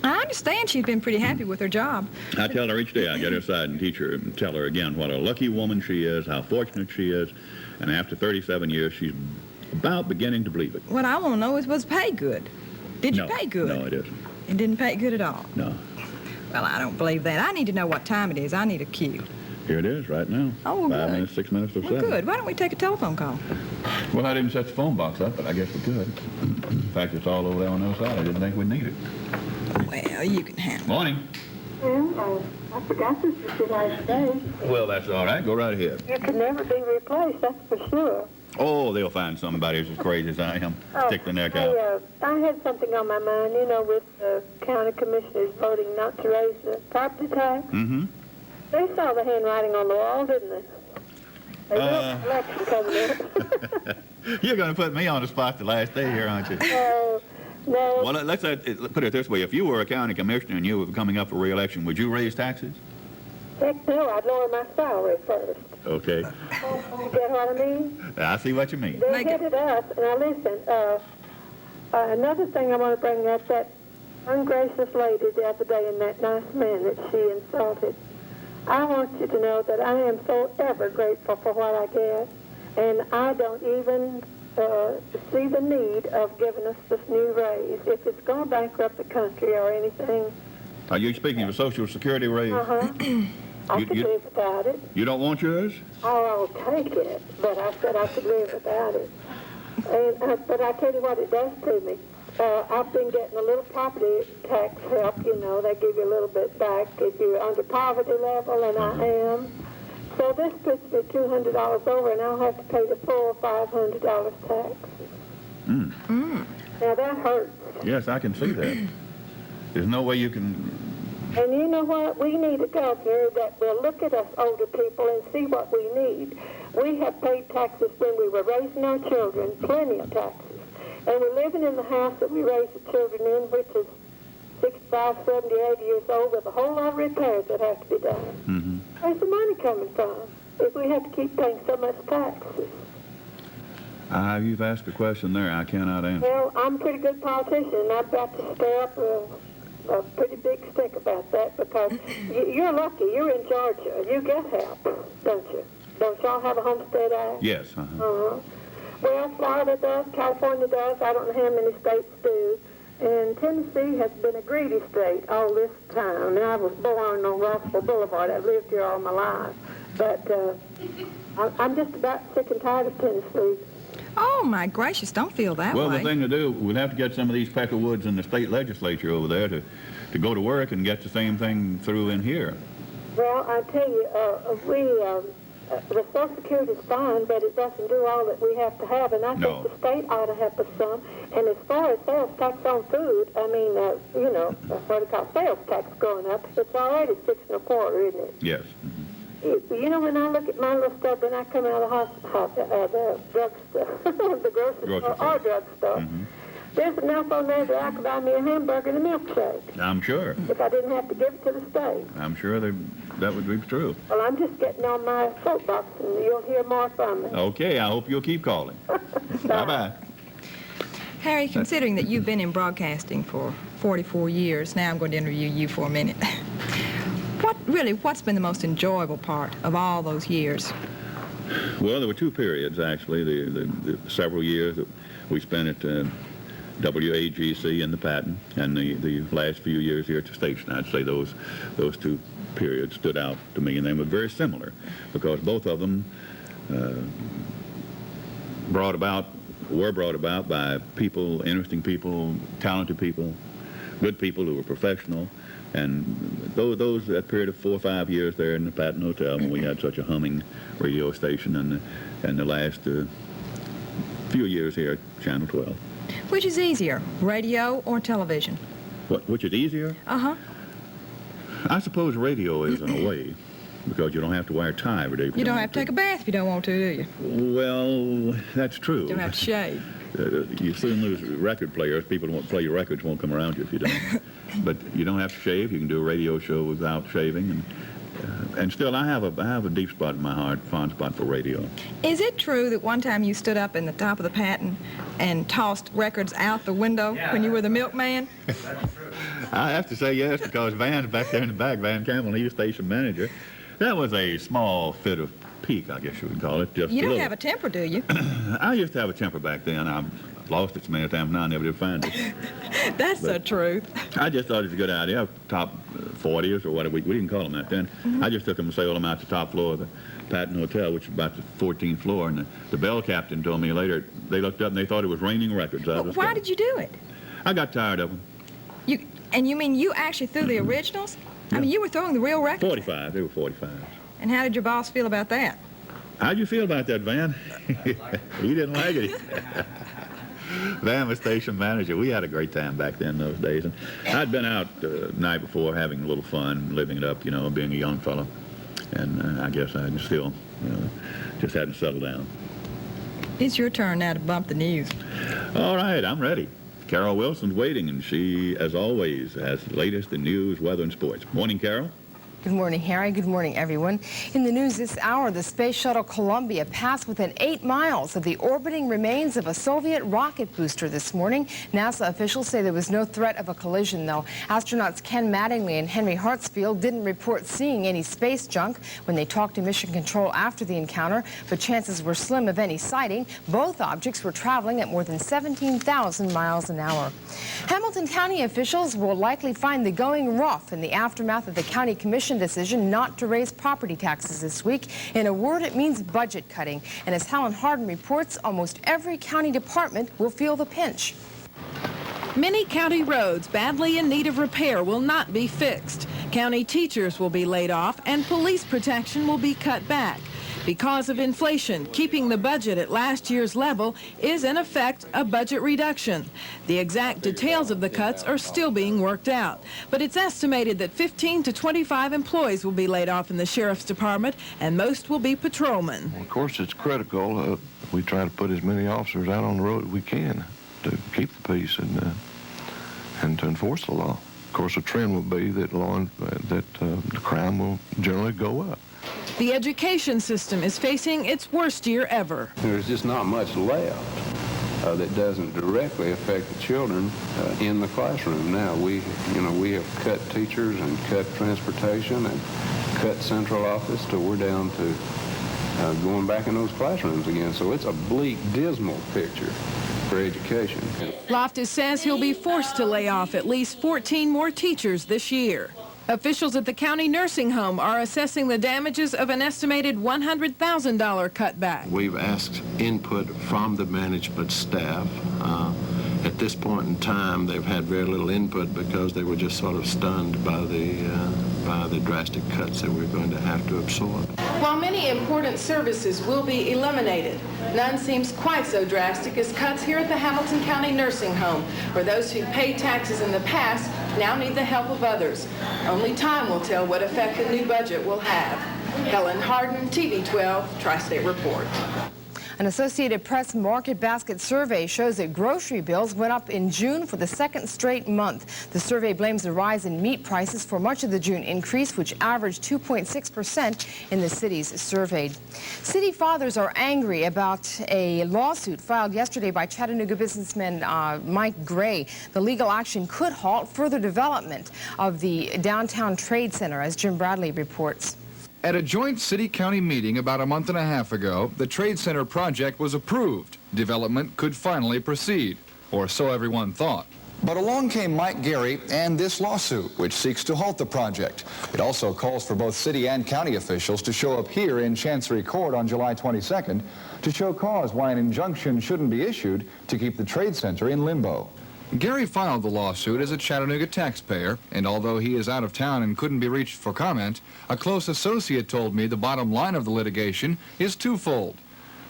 [SPEAKER 3] I understand she's been pretty happy with her job.
[SPEAKER 2] I tell her each day, I get her aside and teach her and tell her again what a lucky woman she is, how fortunate she is, and after 37 years, she's about beginning to believe it.
[SPEAKER 3] What I want to know is, was pay good? Did you pay good?
[SPEAKER 2] No, it isn't.
[SPEAKER 3] It didn't pay good at all?
[SPEAKER 2] No.
[SPEAKER 3] Well, I don't believe that. I need to know what time it is. I need a cue.
[SPEAKER 2] Here it is right now.
[SPEAKER 3] Oh, well,
[SPEAKER 2] 5 minutes, 6 minutes to 7.
[SPEAKER 3] Good. Why don't we take a telephone call?
[SPEAKER 2] Well, I didn't set the phone box up, but I guess we could. In fact, it's all over there on the other side. I didn't think we'd need it.
[SPEAKER 3] Well, you can handle it.
[SPEAKER 2] Morning.
[SPEAKER 17] Well, I forgot this was your last day.
[SPEAKER 2] Well, that's all right. Go right ahead.
[SPEAKER 17] You can never be replaced, that's for sure.
[SPEAKER 2] Oh, they'll find somebody who's as crazy as I am. Stick the neck out.
[SPEAKER 17] I had something on my mind, with the county commissioners voting not to raise the property tax.
[SPEAKER 2] Mm-hmm.
[SPEAKER 17] They saw the handwriting on the wall, didn't they? They will election coming up.
[SPEAKER 2] You're going to put me on the spot the last day here, aren't you?
[SPEAKER 17] No.
[SPEAKER 2] Well, let's put it this way. If you were a county commissioner and you were coming up for re-election, would you raise taxes?
[SPEAKER 17] Heck no, I'd lower my salary first.
[SPEAKER 2] Okay.
[SPEAKER 17] You get what I mean?
[SPEAKER 2] I see what you mean.
[SPEAKER 17] They hit it up. Now listen, another thing I want to bring up, that ungracious lady the other day and that nice man that she insulted. I want you to know that I am so ever grateful for what I get, and I don't even see the need of giving us this new raise. If it's going to bankrupt the country or anything.
[SPEAKER 2] Are you speaking of a Social Security raise?
[SPEAKER 17] Uh-huh. I could live without it.
[SPEAKER 2] You don't want yours?
[SPEAKER 17] Oh, I'll take it, but I said I could live without it. And, but I tell you what it does to me. I've been getting a little property tax help, you know. They give you a little bit back if you're under poverty level, and I am. So this puts me $200 over, and I'll have to pay the full $500 tax. Now, that hurts.
[SPEAKER 2] Yes, I can see that. There's no way you can...
[SPEAKER 17] And you know what? We need a governor that will look at us older people and see what we need. We have paid taxes when we were raising our children, plenty of taxes. And we're living in the house that we raised the children in, which is 65, 70, 80 years old, with a whole lot of repairs that have to be done. Where's the money coming from if we have to keep paying so much taxes?
[SPEAKER 2] You've asked a question there I cannot answer.
[SPEAKER 17] Well, I'm a pretty good politician, and I've got to stir up a pretty big stick about that, because you're lucky. You're in Georgia. You get help, don't you? Don't y'all have a Homestead Act?
[SPEAKER 2] Yes.
[SPEAKER 17] Well, Florida does, California does. I don't know how many states do. And Tennessee has been a greedy state all this time. Now, I was born on Rossville Boulevard. I've lived here all my life. But I'm just about sick and tired of Tennessee.
[SPEAKER 3] Oh, my gracious, don't feel that way.
[SPEAKER 2] Well, the thing to do, we'd have to get some of these Peckerwoods in the state legislature over there to go to work and get the same thing through in here.
[SPEAKER 17] Well, I tell you, the Social Security is fine, but it doesn't do all that we have to have, and I think the state ought to help us some. And as far as sales tax on food, I mean, you know, what do you call sales tax going up, it's already 6 1/4, isn't it?
[SPEAKER 2] Yes.
[SPEAKER 17] You know, when I look at my little stuff, when I come out of the drugstore, the grocery store or drugstore, there's enough on there that I could buy me a hamburger and a milkshake.
[SPEAKER 2] I'm sure.
[SPEAKER 17] If I didn't have to give it to the state.
[SPEAKER 2] I'm sure that would be true.
[SPEAKER 17] Well, I'm just getting on my soapbox, and you'll hear more from me.
[SPEAKER 2] Okay, I hope you'll keep calling. Bye-bye.
[SPEAKER 3] Harry, considering that you've been in broadcasting for 44 years, now I'm going to interview you for a minute. What's been the most enjoyable part of all those years?
[SPEAKER 2] Well, there were two periods, actually. The several years that we spent at WAGC in the Patton, and the last few years here at the station. I'd say those two periods stood out to me, and they were very similar, because both of them were brought about by people, interesting people, talented people, good people who were professional. And that period of 4 or 5 years there in the Patton Hotel, when we had such a humming radio station, and the last few years here at Channel 12.
[SPEAKER 3] Which is easier, radio or television?
[SPEAKER 2] Which is easier? I suppose radio is, in a way, because you don't have to wear a tie every day.
[SPEAKER 3] You don't have to take a bath if you don't want to, do you?
[SPEAKER 2] Well, that's true.
[SPEAKER 3] You don't have to shave.
[SPEAKER 2] You soon lose record players. People who won't play your records won't come around you if you don't. But you don't have to shave. You can do a radio show without shaving. And still, I have a deep spot in my heart, fond spot for radio.
[SPEAKER 3] Is it true that one time you stood up in the top of the Patton and tossed records out the window when you were the milkman?
[SPEAKER 2] That's true. I have to say yes, because Van's back there in the back, Van Campbell, he was station manager. That was a small fit of pique, I guess you would call it. Just
[SPEAKER 3] you don't have a temper, do you?
[SPEAKER 2] I used to have a temper back then. I've lost it so many times now, I never did find it.
[SPEAKER 3] That's the truth.
[SPEAKER 2] I just thought it was a good idea. Top 40s or whatever, we didn't call them that then. I just took them and sailed them out to the top floor of the Patton Hotel, which is about the 14th floor. And the bell captain told me later, they looked up and they thought it was raining records out of the sky.
[SPEAKER 3] Why did you do it?
[SPEAKER 2] I got tired of them.
[SPEAKER 3] You mean you actually threw the originals? Yeah. I mean, you were throwing the real records?
[SPEAKER 2] 45. They were 45.
[SPEAKER 3] And how did your boss feel about that?
[SPEAKER 2] How'd you feel about that, Van? He didn't like it. Van was station manager. We had a great time back then those days. And I'd been out the night before having a little fun, living it up, you know, being a young fellow. And I guess I still just hadn't settled down.
[SPEAKER 3] It's your turn now to bump the news.
[SPEAKER 2] All right, I'm ready. Carol Wilson's waiting, and she, as always, has the latest in news, weather, and sports. Morning, Carol.
[SPEAKER 4] Good morning, Harry. Good morning, everyone. In the news this hour, the space shuttle Columbia passed within 8 miles of the orbiting remains of a Soviet rocket booster this morning. NASA officials say there was no threat of a collision, though. Astronauts Ken Mattingly and Henry Hartsfield didn't report seeing any space junk when they talked to Mission Control after the encounter, but chances were slim of any sighting. Both objects were traveling at more than 17,000 miles an hour. Hamilton County officials will likely find the going rough in the aftermath of the county commission decision not to raise property taxes this week. In a word, it means budget cutting. And as Helen Harden reports, almost every county department will feel the pinch.
[SPEAKER 18] Many county roads badly in need of repair will not be fixed. County teachers will be laid off and police protection will be cut back. Because of inflation, keeping the budget at last year's level is in effect a budget reduction. The exact details of the cuts are still being worked out, but it's estimated that 15 to 25 employees will be laid off in the Sheriff's Department, and most will be patrolmen.
[SPEAKER 19] Of course, it's critical. We try to put as many officers out on the road as we can to keep the peace and to enforce the law. Of course, the trend will be that the crime will generally go up.
[SPEAKER 18] The education system is facing its worst year ever.
[SPEAKER 20] There's just not much left that doesn't directly affect the children in the classroom. Now, we have cut teachers and cut transportation and cut central office till we're down to going back in those classrooms again. So it's a bleak, dismal picture for education.
[SPEAKER 18] Loftus says he'll be forced to lay off at least 14 more teachers this year. Officials at the county nursing home are assessing the damages of an estimated $100,000 cutback.
[SPEAKER 19] We've asked input from the management staff. At this point in time, they've had very little input because they were just sort of stunned by the drastic cuts that we're going to have to absorb.
[SPEAKER 18] While many important services will be eliminated, none seems quite so drastic as cuts here at the Hamilton County Nursing Home, where those who paid taxes in the past now need the help of others. Only time will tell what effect the new budget will have. Helen Harden, TV 12, Tri-State Report.
[SPEAKER 4] An Associated Press market basket survey shows that grocery bills went up in June for the second straight month. The survey blames the rise in meat prices for much of the June increase, which averaged 2.6% in the cities surveyed. City fathers are angry about a lawsuit filed yesterday by Chattanooga businessman Mike Gray. The legal action could halt further development of the downtown trade center, as Jim Bradley reports.
[SPEAKER 21] At a joint city-county meeting about a month and a half ago, the Trade Center project was approved. Development could finally proceed, or so everyone thought.
[SPEAKER 22] But along came Mike Gary and this lawsuit, which seeks to halt the project. It also calls for both city and county officials to show up here in Chancery Court on July 22nd to show cause why an injunction shouldn't be issued to keep the Trade Center in limbo.
[SPEAKER 21] Gary filed the lawsuit as a Chattanooga taxpayer, and although he is out of town and couldn't be reached for comment, a close associate told me the bottom line of the litigation is twofold.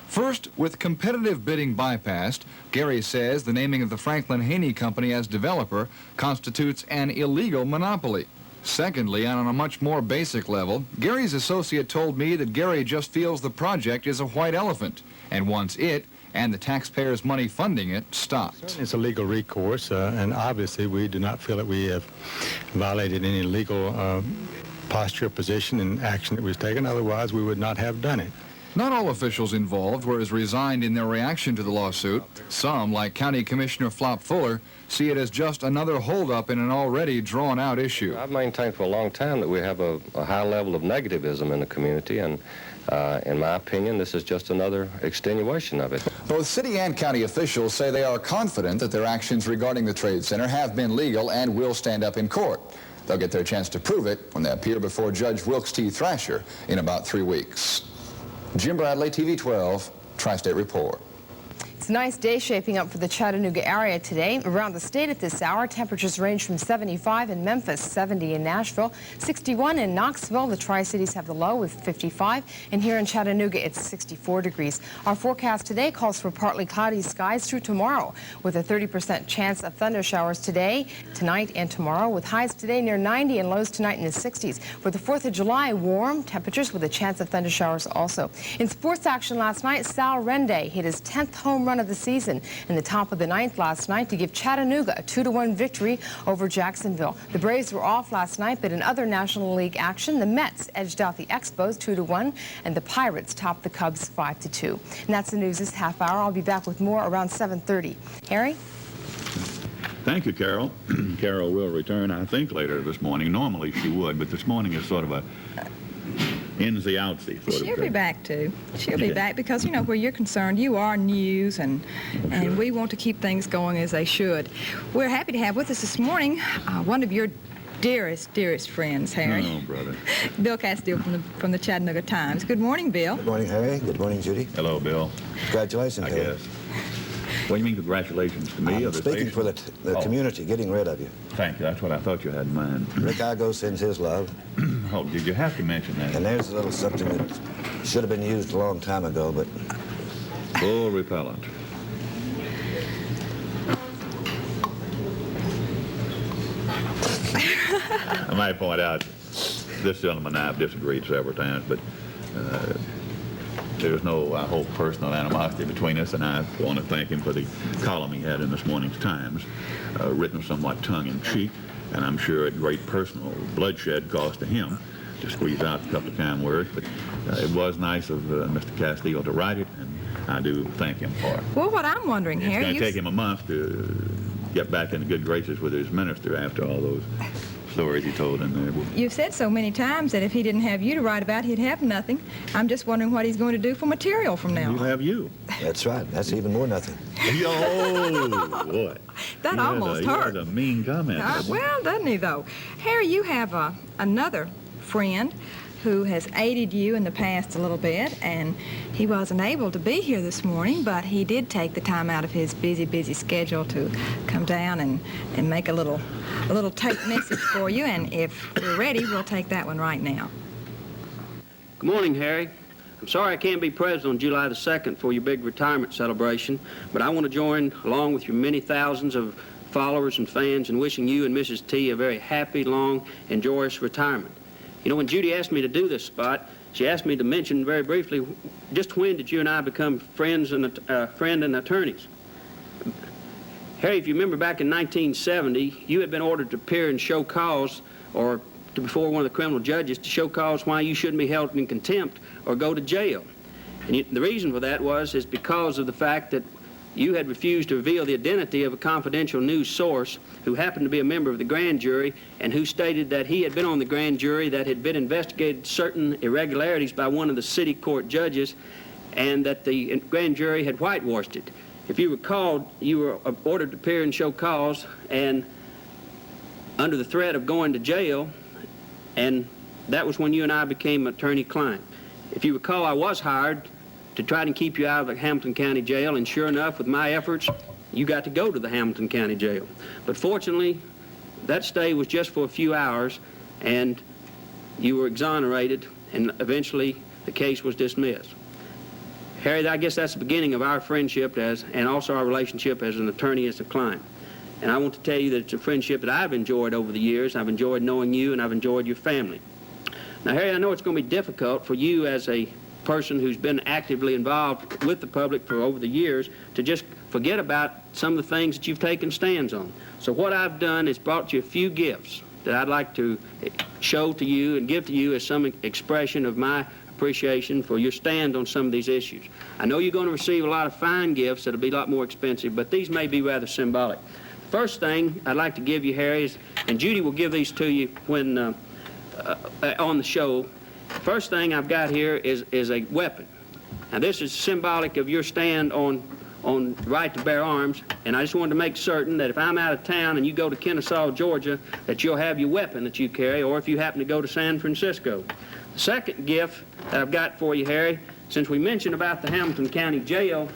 [SPEAKER 21] First, with competitive bidding bypassed, Gary says the naming of the Franklin Haney Company as developer constitutes an illegal monopoly. Secondly, and on a much more basic level, Gary's associate told me that Gary just feels the project is a white elephant and wants it, and the taxpayers' money funding it, stopped.
[SPEAKER 23] It's a legal recourse, and obviously we do not feel that we have violated any legal posture, position, and action that we've taken. Otherwise, we would not have done it.
[SPEAKER 21] Not all officials involved were as resigned in their reaction to the lawsuit. Some, like County Commissioner Flop Fuller, see it as just another holdup in an already drawn-out issue.
[SPEAKER 24] I've maintained for a long time that we have a high level of negativism in the community, and in my opinion, this is just another extenuation of it.
[SPEAKER 22] Both city and county officials say they are confident that their actions regarding the Trade Center have been legal and will stand up in court. They'll get their chance to prove it when they appear before Judge Wilkes T. Thrasher in about 3 weeks. Jim Bradley, TV 12, Tri-State Report.
[SPEAKER 4] It's a nice day shaping up for the Chattanooga area today. Around the state at this hour, temperatures range from 75 in Memphis, 70 in Nashville, 61 in Knoxville. The Tri-Cities have the low with 55, and here in Chattanooga, it's 64 degrees. Our forecast today calls for partly cloudy skies through tomorrow, with a 30% chance of thunder showers today, tonight, and tomorrow, with highs today near 90 and lows tonight in the 60s. For the 4th of July, warm temperatures with a chance of thunder showers also. In sports action last night, Sal Rende hit his 10th home run of the season in the top of the 9th last night to give Chattanooga a 2-1 victory over Jacksonville. The Braves were off last night, but in other National League action, the Mets edged out the Expos 2-1, and the Pirates topped the Cubs 5-2. And that's the news this half hour. I'll be back with more around 7:30. Harry?
[SPEAKER 2] Thank you, Carol. Carol will return, I think, later this morning. Normally she would, but this morning is sort of a insy-outsy.
[SPEAKER 3] She'll be back, too. She'll be back because, you know, where you're concerned, you are news, and we want to keep things going as they should. We're happy to have with us this morning one of your dearest friends, Harry.
[SPEAKER 2] Oh, brother.
[SPEAKER 3] Bill Castile from the Chattanooga Times. Good morning, Bill.
[SPEAKER 1] Good morning, Harry. Good morning, Judy.
[SPEAKER 2] Hello, Bill.
[SPEAKER 1] Congratulations,
[SPEAKER 2] I
[SPEAKER 1] Harry.
[SPEAKER 2] guess. What do you mean congratulations to me?
[SPEAKER 1] I'm speaking for the community, getting rid of you.
[SPEAKER 2] Thank you. That's what I thought you had in mind.
[SPEAKER 1] Rick Igo sends his love.
[SPEAKER 2] Oh, did you have to mention that?
[SPEAKER 1] And there's a little something that should have been used a long time ago, but...
[SPEAKER 2] Bull repellent. I might point out, this gentleman and I have disagreed several times, but there's no, I hope, personal animosity between us, and I want to thank him for the column he had in this morning's Times, written somewhat tongue-in-cheek, and I'm sure at great personal bloodshed cost to him to squeeze out a couple of kind words, but it was nice of Mr. Castile to write it, and I do thank him for it.
[SPEAKER 3] Well, what I'm wondering, Harry...
[SPEAKER 2] It's going to take him a month to get back into good graces with his minister after all those stories he told in there.
[SPEAKER 3] You've said so many times that if he didn't have you to write about, he'd have nothing. I'm just wondering what he's going to do for material from now on.
[SPEAKER 2] He'll have you.
[SPEAKER 1] That's right. That's even more nothing.
[SPEAKER 2] Oh, boy.
[SPEAKER 3] That almost hurt.
[SPEAKER 2] That's a mean comment.
[SPEAKER 3] Well, doesn't he, though? Harry, you have another friend who has aided you in the past a little bit, and he wasn't able to be here this morning, but he did take the time out of his busy schedule to come down and make a little tape message for you, and if we're ready, we'll take that one right now.
[SPEAKER 5] Good morning, Harry. I'm sorry I can't be present on July the 2nd for your big retirement celebration, but I want to join along with your many thousands of followers and fans in wishing you and Mrs. T a very happy, long, and joyous retirement. You know, when Judy asked me to do this spot, she asked me to mention very briefly, just when did you and I become friends and friend and attorneys? Harry, if you remember back in 1970, you had been ordered to appear and show cause, or before one of the criminal judges, to show cause why you shouldn't be held in contempt or go to jail. And the reason for that is because of the fact that you had refused to reveal the identity of a confidential news source who happened to be a member of the grand jury and who stated that he had been on the grand jury that had been investigated certain irregularities by one of the city court judges and that the grand jury had whitewashed it. If you recall, you were ordered to appear and show cause and under the threat of going to jail, and that was when you and I became attorney-client. If you recall, I was hired to try to keep you out of the Hamilton County Jail, and sure enough, with my efforts, you got to go to the Hamilton County Jail. But fortunately, that stay was just for a few hours, and you were exonerated, and eventually the case was dismissed. Harry, I guess that's the beginning of our friendship and also our relationship as an attorney as a client. And I want to tell you that it's a friendship that I've enjoyed over the years. I've enjoyed knowing you, and I've enjoyed your family. Now, Harry, I know it's going to be difficult for you as a person who's been actively involved with the public for over the years to just forget about some of the things that you've taken stands on. So what I've done is brought you a few gifts that I'd like to show to you and give to you as some expression of my appreciation for your stand on some of these issues. I know you're going to receive a lot of fine gifts that'll be a lot more expensive, but these may be rather symbolic. First thing I'd like to give you, Harry, is, and Judy will give these to you when on the show. First thing I've got here is a weapon. Now this is symbolic of your stand on right to bear arms, and I just wanted to make certain that if I'm out of town and you go to Kennesaw, Georgia, that you'll have your weapon that you carry, or if you happen to go to San Francisco. The second gift that I've got for you, Harry, since we mentioned about the Hamilton County Jail,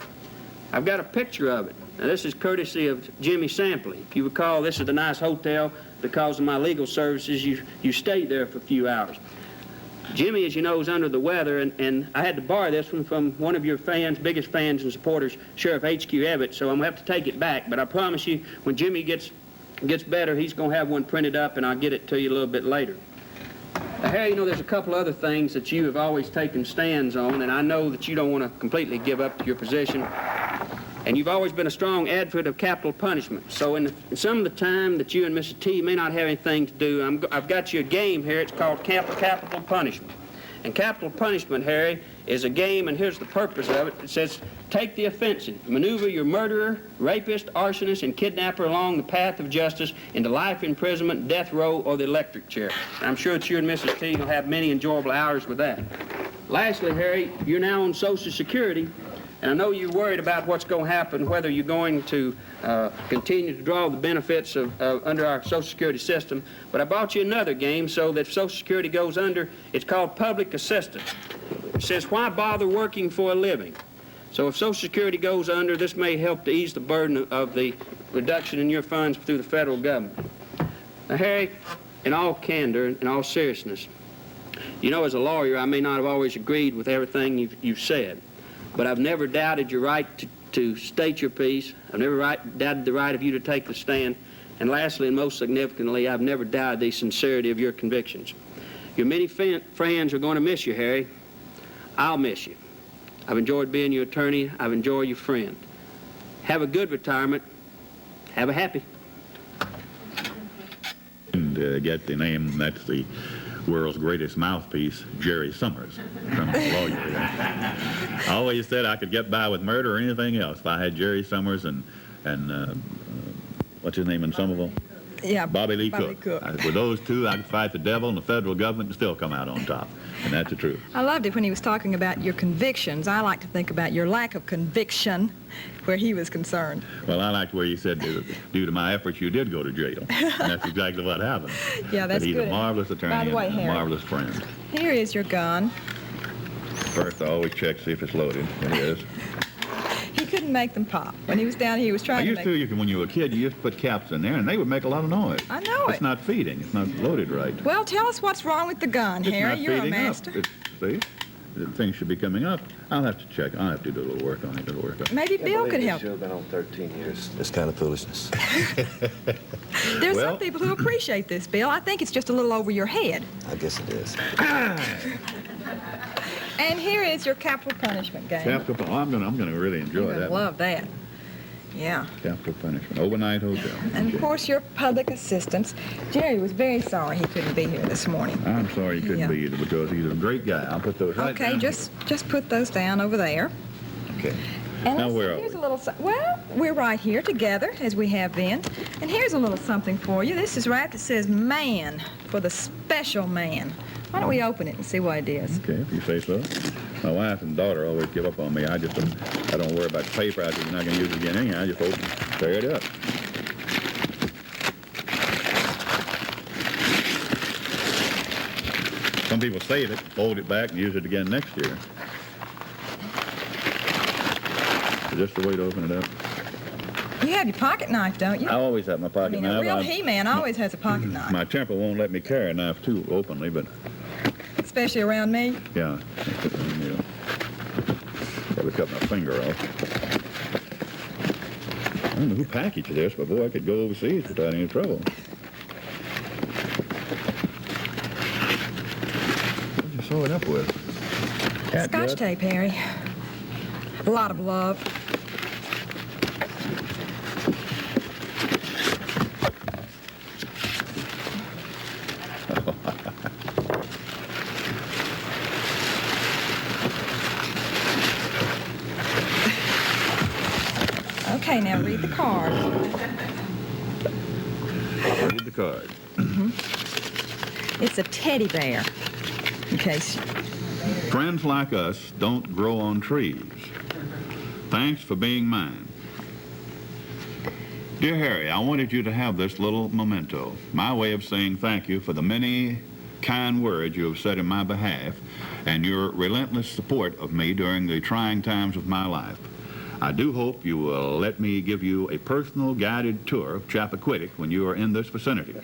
[SPEAKER 5] I've got a picture of it. Now, this is courtesy of Jimmy Sampley. If you recall, this is the nice hotel. Because of my legal services, you stayed there for a few hours. Jimmy, as you know, is under the weather, and I had to borrow this one from one of your fans, biggest fans and supporters, Sheriff H.Q. Evatt, so I'm going to have to take it back. But I promise you, when Jimmy gets better, he's going to have one printed up, and I'll get it to you a little bit later. Now, Harry, you know, there's a couple other things that you have always taken stands on, and I know that you don't want to completely give up your position. And you've always been a strong advocate of capital punishment. So in some of the time that you and Mr. T may not have anything to do, I've got you a game here. It's called capital punishment. And capital punishment, Harry, is a game, and here's the purpose of it. It says, take the offensive, maneuver your murderer, rapist, arsonist, and kidnapper along the path of justice into life imprisonment, death row, or the electric chair. I'm sure that you and Mrs. T will have many enjoyable hours with that. Lastly, Harry, you're now on Social Security. And I know you're worried about what's going to happen, whether you're going to continue to draw the benefits of under our Social Security system. But I bought you another game so that if Social Security goes under, it's called public assistance. It says, why bother working for a living? So if Social Security goes under, this may help to ease the burden of the reduction in your funds through the federal government. Now, Harry, in all candor, in all seriousness, you know, as a lawyer, I may not have always agreed with everything you've said. But I've never doubted your right to state your piece. I've never doubted the right of you to take the stand. And lastly, and most significantly, I've never doubted the sincerity of your convictions. Your many friends are going to miss you, Harry. I'll miss you. I've enjoyed being your attorney. I've enjoyed your friend. Have a good retirement. Have a happy.
[SPEAKER 2] And get the name, that's the world's greatest mouthpiece, Jerry Summers, criminal lawyer. I always said I could get by with murder or anything else if I had Jerry Summers and what's his name in Somerville?
[SPEAKER 3] Yeah,
[SPEAKER 2] Bobby Lee Cook. With those two, I could fight the devil and the federal government and still come out on top. And that's the truth.
[SPEAKER 3] I loved it when he was talking about your convictions. I like to think about your lack of conviction where he was concerned.
[SPEAKER 2] Well, I liked where you said, due to my efforts, you did go to jail. And that's exactly what happened.
[SPEAKER 3] Yeah, that's
[SPEAKER 2] good. But he's
[SPEAKER 3] good.
[SPEAKER 2] a marvelous attorney
[SPEAKER 3] By the way,
[SPEAKER 2] and a
[SPEAKER 3] Harry,
[SPEAKER 2] marvelous friend.
[SPEAKER 3] Here is your gun.
[SPEAKER 2] First, I always check, see if it's loaded. It is.
[SPEAKER 3] He couldn't make them pop. When he was down here, he was trying to make
[SPEAKER 2] when you were a kid, you used to put caps in there, and they would make a lot of noise.
[SPEAKER 3] I know it.
[SPEAKER 2] It's not feeding. It's not loaded right.
[SPEAKER 3] Well, tell us what's wrong with the gun,
[SPEAKER 2] It's
[SPEAKER 3] Harry.
[SPEAKER 2] not
[SPEAKER 3] You're a
[SPEAKER 2] feeding
[SPEAKER 3] master.
[SPEAKER 2] up. See? The things should be coming up. I'll have to check. I'll have to do a little work on it. It'll work out.
[SPEAKER 3] Maybe Bill could help.
[SPEAKER 1] Should have been on 13 years. This kind of foolishness.
[SPEAKER 3] There's some people who appreciate this, Bill. I think it's just a little over your head.
[SPEAKER 1] I guess it is.
[SPEAKER 3] And here is your capital punishment game.
[SPEAKER 2] Capital. I'm gonna really enjoy
[SPEAKER 3] You're
[SPEAKER 2] that.
[SPEAKER 3] gonna love that. Yeah.
[SPEAKER 2] Capital punishment. Overnight hotel.
[SPEAKER 3] And of course, your public assistance. Jerry was very sorry he couldn't be here this morning.
[SPEAKER 2] I'm sorry he couldn't be here because he's a great guy. I'll put those right
[SPEAKER 3] down. Okay, just put those down over there.
[SPEAKER 2] Okay.
[SPEAKER 3] And
[SPEAKER 2] now where are
[SPEAKER 3] here's
[SPEAKER 2] we?
[SPEAKER 3] a little. Well, we're right here together as we have been. And here's a little something for you. This is right that says "Man" for the special man. Why don't we open it and see what it is?
[SPEAKER 2] Okay, if you say so. My wife and daughter always give up on me. I don't worry about the paper. I think you're not going to use it again anyhow. I just open it, tear it up. Some people save it, fold it back, and use it again next year. Just the way to open it up.
[SPEAKER 3] You have your pocket knife, don't you?
[SPEAKER 2] I always have my pocket knife.
[SPEAKER 3] A real He-Man always has a pocket knife.
[SPEAKER 2] My temper won't let me carry a knife too openly, but...
[SPEAKER 3] Especially around me?
[SPEAKER 2] Yeah. Probably cut my finger off. I don't know who packaged this, but boy, I could go overseas without any trouble. What did you sew it up with?
[SPEAKER 3] Scotch tape, Harry. A lot of love. Okay, now read the card.
[SPEAKER 2] Read the card.
[SPEAKER 3] It's a teddy bear. In case.
[SPEAKER 2] Friends like us don't grow on trees. Thanks for being mine. Dear Harry, I wanted you to have this little memento, my way of saying thank you for the many kind words you have said in my behalf and your relentless support of me during the trying times of my life. I do hope you will let me give you a personal guided tour of Chappaquiddick when you are in this vicinity.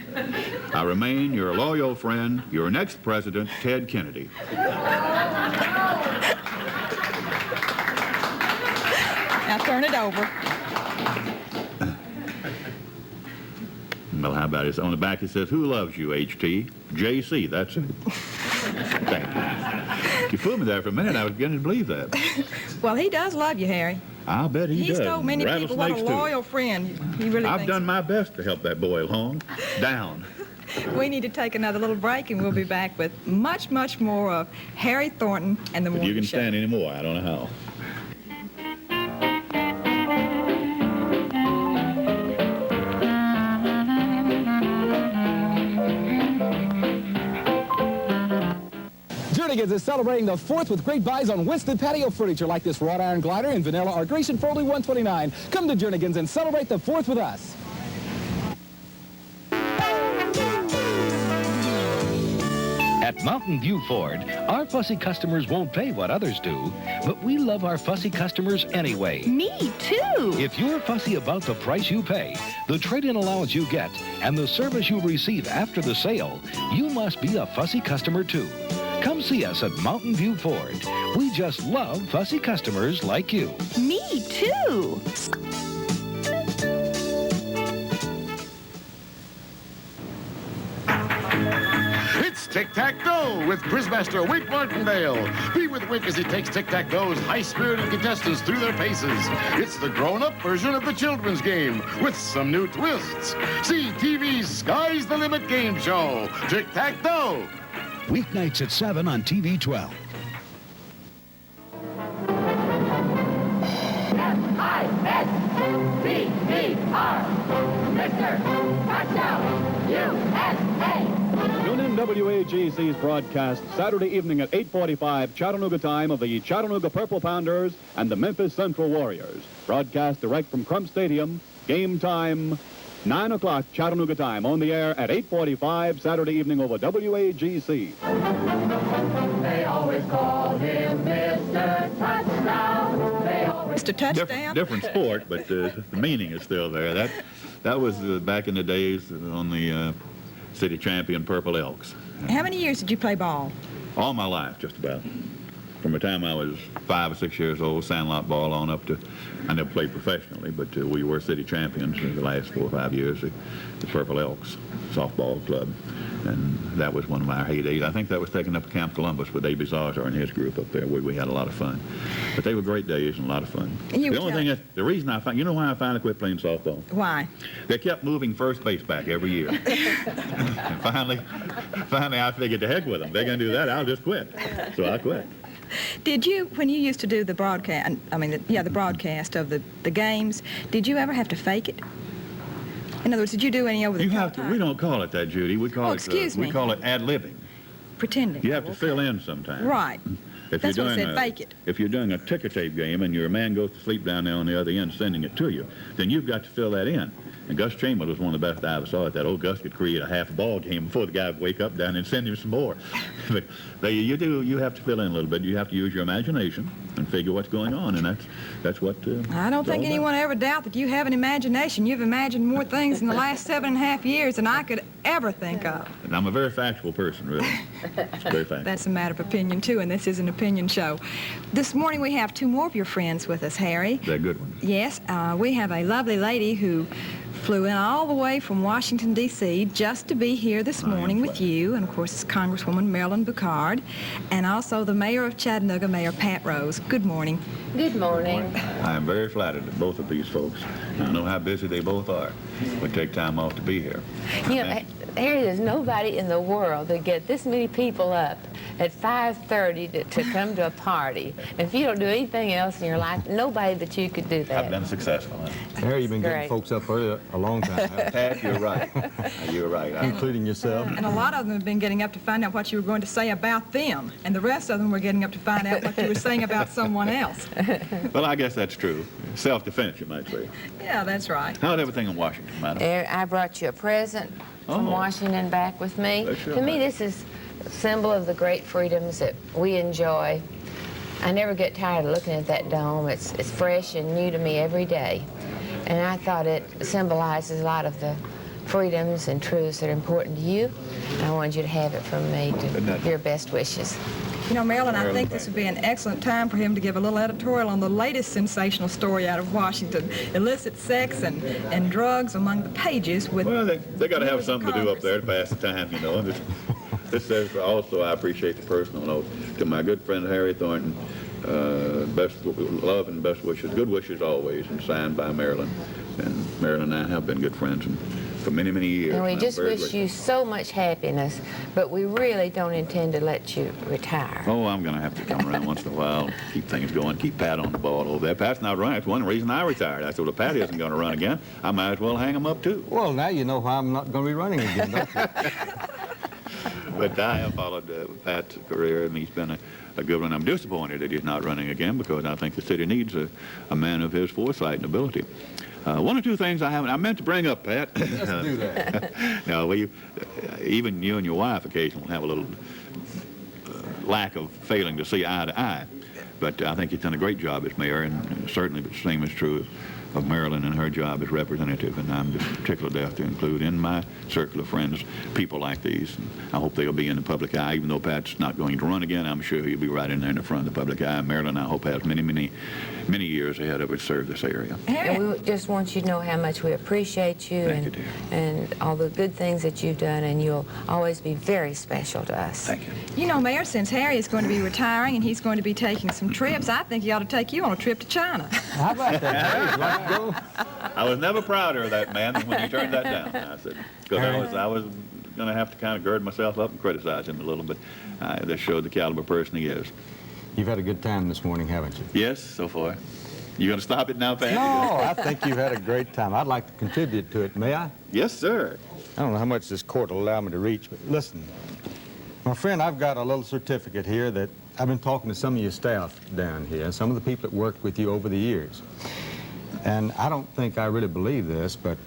[SPEAKER 2] I remain your loyal friend, your next president, Ted Kennedy.
[SPEAKER 3] Now turn it over.
[SPEAKER 2] Well, how about it? On the back it says, "Who loves you, H.T.?" J.C., that's it. Thank you. You fooled me there for a minute. I was beginning to believe that.
[SPEAKER 3] Well, he does love you, Harry.
[SPEAKER 2] I'll bet he does.
[SPEAKER 3] He's told many people what a loyal friend he really
[SPEAKER 2] I've
[SPEAKER 3] thinks.
[SPEAKER 2] done my best to help that boy along. Down.
[SPEAKER 3] We need to take another little break, and we'll be back with much, much more of Harry Thornton and the Morning
[SPEAKER 2] If you can
[SPEAKER 3] Show.
[SPEAKER 2] stand any more, I don't know how.
[SPEAKER 6] Jernigan's is celebrating the 4th with great buys on Winston patio furniture like this wrought iron glider in vanilla or Grecian for only $129. Come to Jernigan's and celebrate the 4th with us.
[SPEAKER 8] At Mountain View Ford, our fussy customers won't pay what others do, but we love our fussy customers anyway.
[SPEAKER 9] Me too.
[SPEAKER 8] If you're fussy about the price you pay, the trade-in allowance you get, and the service you receive after the sale, you must be a fussy customer too. Come see us at Mountain View Ford. We just love fussy customers like you.
[SPEAKER 9] Me too.
[SPEAKER 11] It's Tic-Tac-Toe with Quizmaster Wink Martindale. Be with Wink as he takes Tic-Tac-Toe's high-spirited contestants through their paces. It's the grown-up version of the children's game with some new twists. See TV's Sky's the Limit game show, Tic-Tac-Toe.
[SPEAKER 25] Weeknights at 7 on TV 12.
[SPEAKER 26] M-I-S-T-E-R. Mr. Touchdown, USA.
[SPEAKER 27] Tune in WAGC's broadcast Saturday evening at 8:45 Chattanooga time of the Chattanooga Purple Pounders and the Memphis Central Warriors. Broadcast direct from Crump Stadium. Game time 9 o'clock Chattanooga time, on the air at 8:45 Saturday evening over WAGC.
[SPEAKER 26] They always call him Mr. Touchdown. They always...
[SPEAKER 3] Mr. Touchdown?
[SPEAKER 2] Different sport, but the meaning is still there. That was back in the days on the city champion Purple Elks.
[SPEAKER 3] How many years did you play ball?
[SPEAKER 2] All my life, just about. From the time I was 5 or 6 years old, sandlot ball on up to, I never played professionally, but we were city champions in the last 4 or 5 years, the Purple Elks softball club. And that was one of my heydays. I think that was taken up at Camp Columbus with Davey Zarzar and his group up there. We had a lot of fun. But they were great days and a lot of fun. The only thing is, the reason you know why I finally quit playing softball?
[SPEAKER 3] Why?
[SPEAKER 2] They kept moving first base back every year. And finally I figured, to heck with them. They're going to do that, I'll just quit. So I quit.
[SPEAKER 3] Did you, when you used to do the broadcast, the broadcast of the games, did you ever have to fake it? In other words, did you do any over the top?
[SPEAKER 2] We don't call it that, Judy. We call we call it ad-libbing.
[SPEAKER 3] Pretending.
[SPEAKER 2] You have to fill in sometimes.
[SPEAKER 3] Right. That's what I said, fake it.
[SPEAKER 2] If you're doing a ticker tape game and your man goes to sleep down there on the other end sending it to you, then you've got to fill that in. And Gus Chambers was one of the best I ever saw at that. Old Gus could create a half a ball game before the guy would wake up down and send him some more. But you have to fill in a little bit. You have to use your imagination and figure what's going on, and that's what
[SPEAKER 3] I don't think anyone ever doubt that you have an imagination. You've imagined more things in the last 7.5 years than I could ever think of.
[SPEAKER 2] And I'm a very factual person, really. It's very factual.
[SPEAKER 3] That's a matter of opinion, too, and this is an opinion show. This morning we have 2 more of your friends with us, Harry.
[SPEAKER 2] They're good ones.
[SPEAKER 3] Yes, we have a lovely lady who flew in all the way from Washington, D.C. just to be here this morning with you, and of course it's Congresswoman Marilyn Boucard, and also the Mayor of Chattanooga, Mayor Pat Rose. Good morning.
[SPEAKER 9] Good morning.
[SPEAKER 2] I am very flattered that both of these folks, I know how busy they both are, would take time off to be here.
[SPEAKER 9] You know, Harry, there's nobody in the world that get this many people up at 5:30 to come to a party. If you don't do anything else in your life, nobody that you could do that.
[SPEAKER 2] I've been successful.
[SPEAKER 28] Harry, you've been getting folks up early a long time.
[SPEAKER 2] Pat, you're right. You're right.
[SPEAKER 28] Including yourself.
[SPEAKER 3] And a lot of them have been getting up to find out what you were going to say about them, and the rest of them were getting up to find out what you were saying about someone else.
[SPEAKER 2] Well, I guess that's true. Self-defense, you might say.
[SPEAKER 3] Yeah, that's right.
[SPEAKER 2] How's everything in Washington, madam?
[SPEAKER 9] I brought you a present from Washington back with me. To me, this is a symbol of the great freedoms that we enjoy. I never get tired of looking at that dome. It's fresh and new to me every day. And I thought it symbolizes a lot of the freedoms and truths that are important to you. And I wanted you to have it from me, to your best wishes.
[SPEAKER 3] You know, Marilyn, I think this would be an excellent time for him to give a little editorial on the latest sensational story out of Washington, illicit sex and drugs among the pages with...
[SPEAKER 2] Well, they got to have something to do up there to pass the time, you know. This says also, I appreciate the personal note to my good friend Harry Thornton. Best love and best wishes, good wishes always, and signed by Marilyn. And Marilyn and I have been good friends for many, many years.
[SPEAKER 9] And we just wish you so much happiness, but we really don't intend to let you retire.
[SPEAKER 2] Oh, I'm going to have to come around once in a while, keep things going, keep Pat on the ball over there. Pat's not running. That's one reason I retired. I said, well, if Pat isn't going to run again, I might as well hang him up, too.
[SPEAKER 28] Well, now you know why I'm not going to be running again, don't you?
[SPEAKER 2] But I have followed Pat's career, and he's been a good one. I'm disappointed that he's not running again because I think the city needs a man of his foresight and ability. One or two things I meant to bring up, Pat.
[SPEAKER 28] Let's do that.
[SPEAKER 2] Now, even you and your wife occasionally have a little lack of failing to see eye to eye. But I think he's done a great job as mayor, and certainly the same is true of Marilyn and her job as representative, and I'm just particularly have to include in my circle of friends people like these. And I hope they'll be in the public eye, even though Pat's not going to run again. I'm sure he'll be right in there in the front of the public eye. Marilyn, I hope, has many, many, many years ahead of it to serve this area.
[SPEAKER 9] And we just want you to know how much we appreciate you, and all the good things that you've done, and you'll always be very special to us.
[SPEAKER 2] Thank you.
[SPEAKER 3] You know, Mayor, since Harry is going to be retiring and he's going to be taking some trips, I think he ought to take you on a trip to China.
[SPEAKER 28] How about that? Go.
[SPEAKER 2] I was never prouder of that man than when he turned that down. I said, because I was going to have to kind of gird myself up and criticize him a little, but that showed the caliber person he is.
[SPEAKER 28] You've had a good time this morning, haven't you?
[SPEAKER 2] Yes, so far. You going to stop it now, Pat?
[SPEAKER 28] No, I think you've had a great time. I'd like to contribute to it. May I?
[SPEAKER 2] Yes, sir.
[SPEAKER 28] I don't know how much this court will allow me to reach, but listen. My friend, I've got a little certificate here that I've been talking to some of your staff down here, some of the people that worked with you over the years. And I don't think I really believe this, but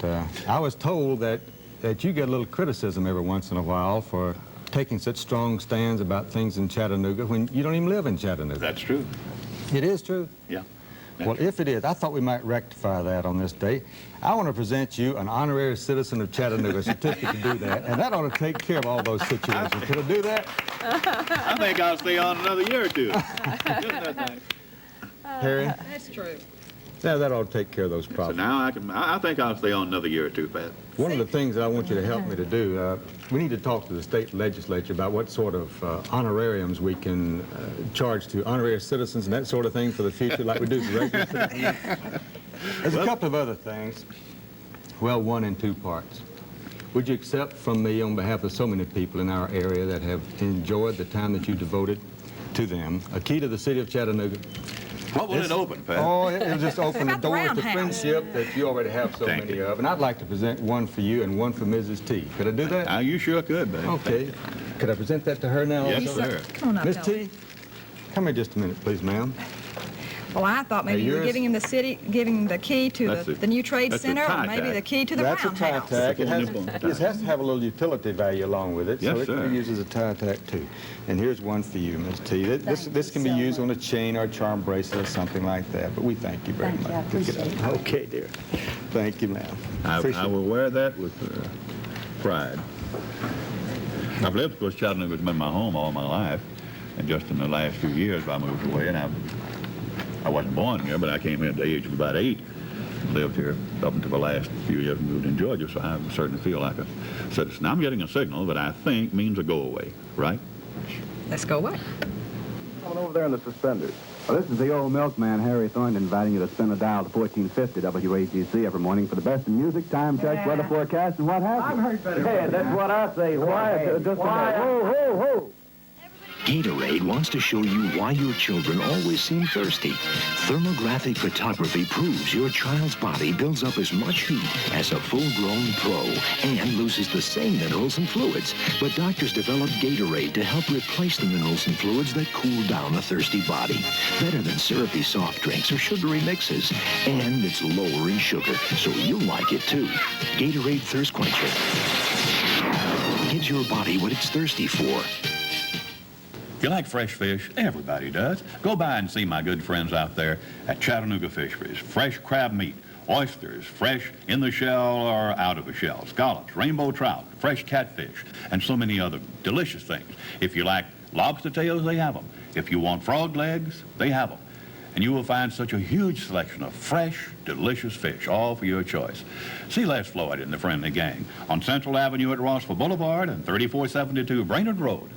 [SPEAKER 28] I was told that you get a little criticism every once in a while for taking such strong stands about things in Chattanooga when you don't even live in Chattanooga.
[SPEAKER 2] That's true.
[SPEAKER 28] It is true?
[SPEAKER 2] Yeah.
[SPEAKER 28] Well, if it is, I thought we might rectify that on this day. I want to present you an honorary citizen of Chattanooga certificate to do that, and that ought to take care of all those situations. Could I do that?
[SPEAKER 2] I think I'll stay on another year or two.
[SPEAKER 28] Harry?
[SPEAKER 3] That's true.
[SPEAKER 28] Yeah, that ought to take care of those
[SPEAKER 2] So
[SPEAKER 28] problems.
[SPEAKER 2] now I think I'll stay on another year or two, Pat.
[SPEAKER 28] One of the things that I want you to help me to do, we need to talk to the state legislature about what sort of honorariums we can charge to honorary citizens and that sort of thing for the future, like we do for regular citizens. There's a couple of other things. Well, one in two parts. Would you accept from me, on behalf of so many people in our area that have enjoyed the time that you devoted to them, a key to the city of Chattanooga?
[SPEAKER 2] What will it open, Pat?
[SPEAKER 28] Oh, it'll just open the doors to friendship that you already have so many of. And I'd like to present one for you and one for Mrs. T. Could I do that?
[SPEAKER 2] You sure could, baby.
[SPEAKER 28] Okay. Could I present that to her now?
[SPEAKER 2] Yes, sir.
[SPEAKER 3] Come on up,
[SPEAKER 28] Miss
[SPEAKER 3] Helen.
[SPEAKER 28] T, come here just a minute, please, ma'am.
[SPEAKER 3] Well, I thought maybe you were giving him the key to the new trade center, or maybe the key to the
[SPEAKER 28] That's a tie
[SPEAKER 3] roundhouse.
[SPEAKER 28] tack. It has to have a little utility value along with it, so it can be used as a tie tack too. And here's one for you, Miss T. This can be used on a chain or a charm bracelet or something like that. But we thank you very much.
[SPEAKER 9] I appreciate it.
[SPEAKER 28] Okay, dear. Thank you, ma'am.
[SPEAKER 2] I will wear that with pride. I've lived, of course, Chattanooga's been my home all my life, and just in the last few years I moved away, and I wasn't born here, but I came here at the age of about 8. Lived here up until the last few years and moved in Georgia, so I certainly feel like a citizen. I'm getting a signal that I think means a go away, right?
[SPEAKER 3] Let's go away.
[SPEAKER 7] Someone over there in the suspenders. Well, this is the old milkman, Harry Thornton, inviting you to spin a dial to 1450 WAGC every morning for the best in music, time check, weather forecast, and what have you.
[SPEAKER 26] I've heard better.
[SPEAKER 7] Hey, that's what I say. Quiet, just a minute. Ho, ho, ho.
[SPEAKER 25] Gatorade wants to show you why your children always seem thirsty. Thermographic photography proves your child's body builds up as much heat as a full-grown pro and loses the same minerals and fluids. But doctors developed Gatorade to help replace the minerals and fluids that cool down a thirsty body. Better than syrupy soft drinks or sugary mixes. And it's lower in sugar, so you'll like it too. Gatorade Thirst Quencher. Gives your body what it's thirsty for.
[SPEAKER 2] If you like fresh fish, everybody does. Go by and see my good friends out there at Chattanooga Fisheries. Fresh crab meat, oysters, fresh in the shell or out of the shell, scallops, rainbow trout, fresh catfish, and so many other delicious things. If you like lobster tails, they have them. If you want frog legs, they have them. And you will find such a huge selection of fresh, delicious fish, all for your choice. See Les Floyd and the Friendly Gang on Central Avenue at Rossville Boulevard and 3472 Brainerd Road.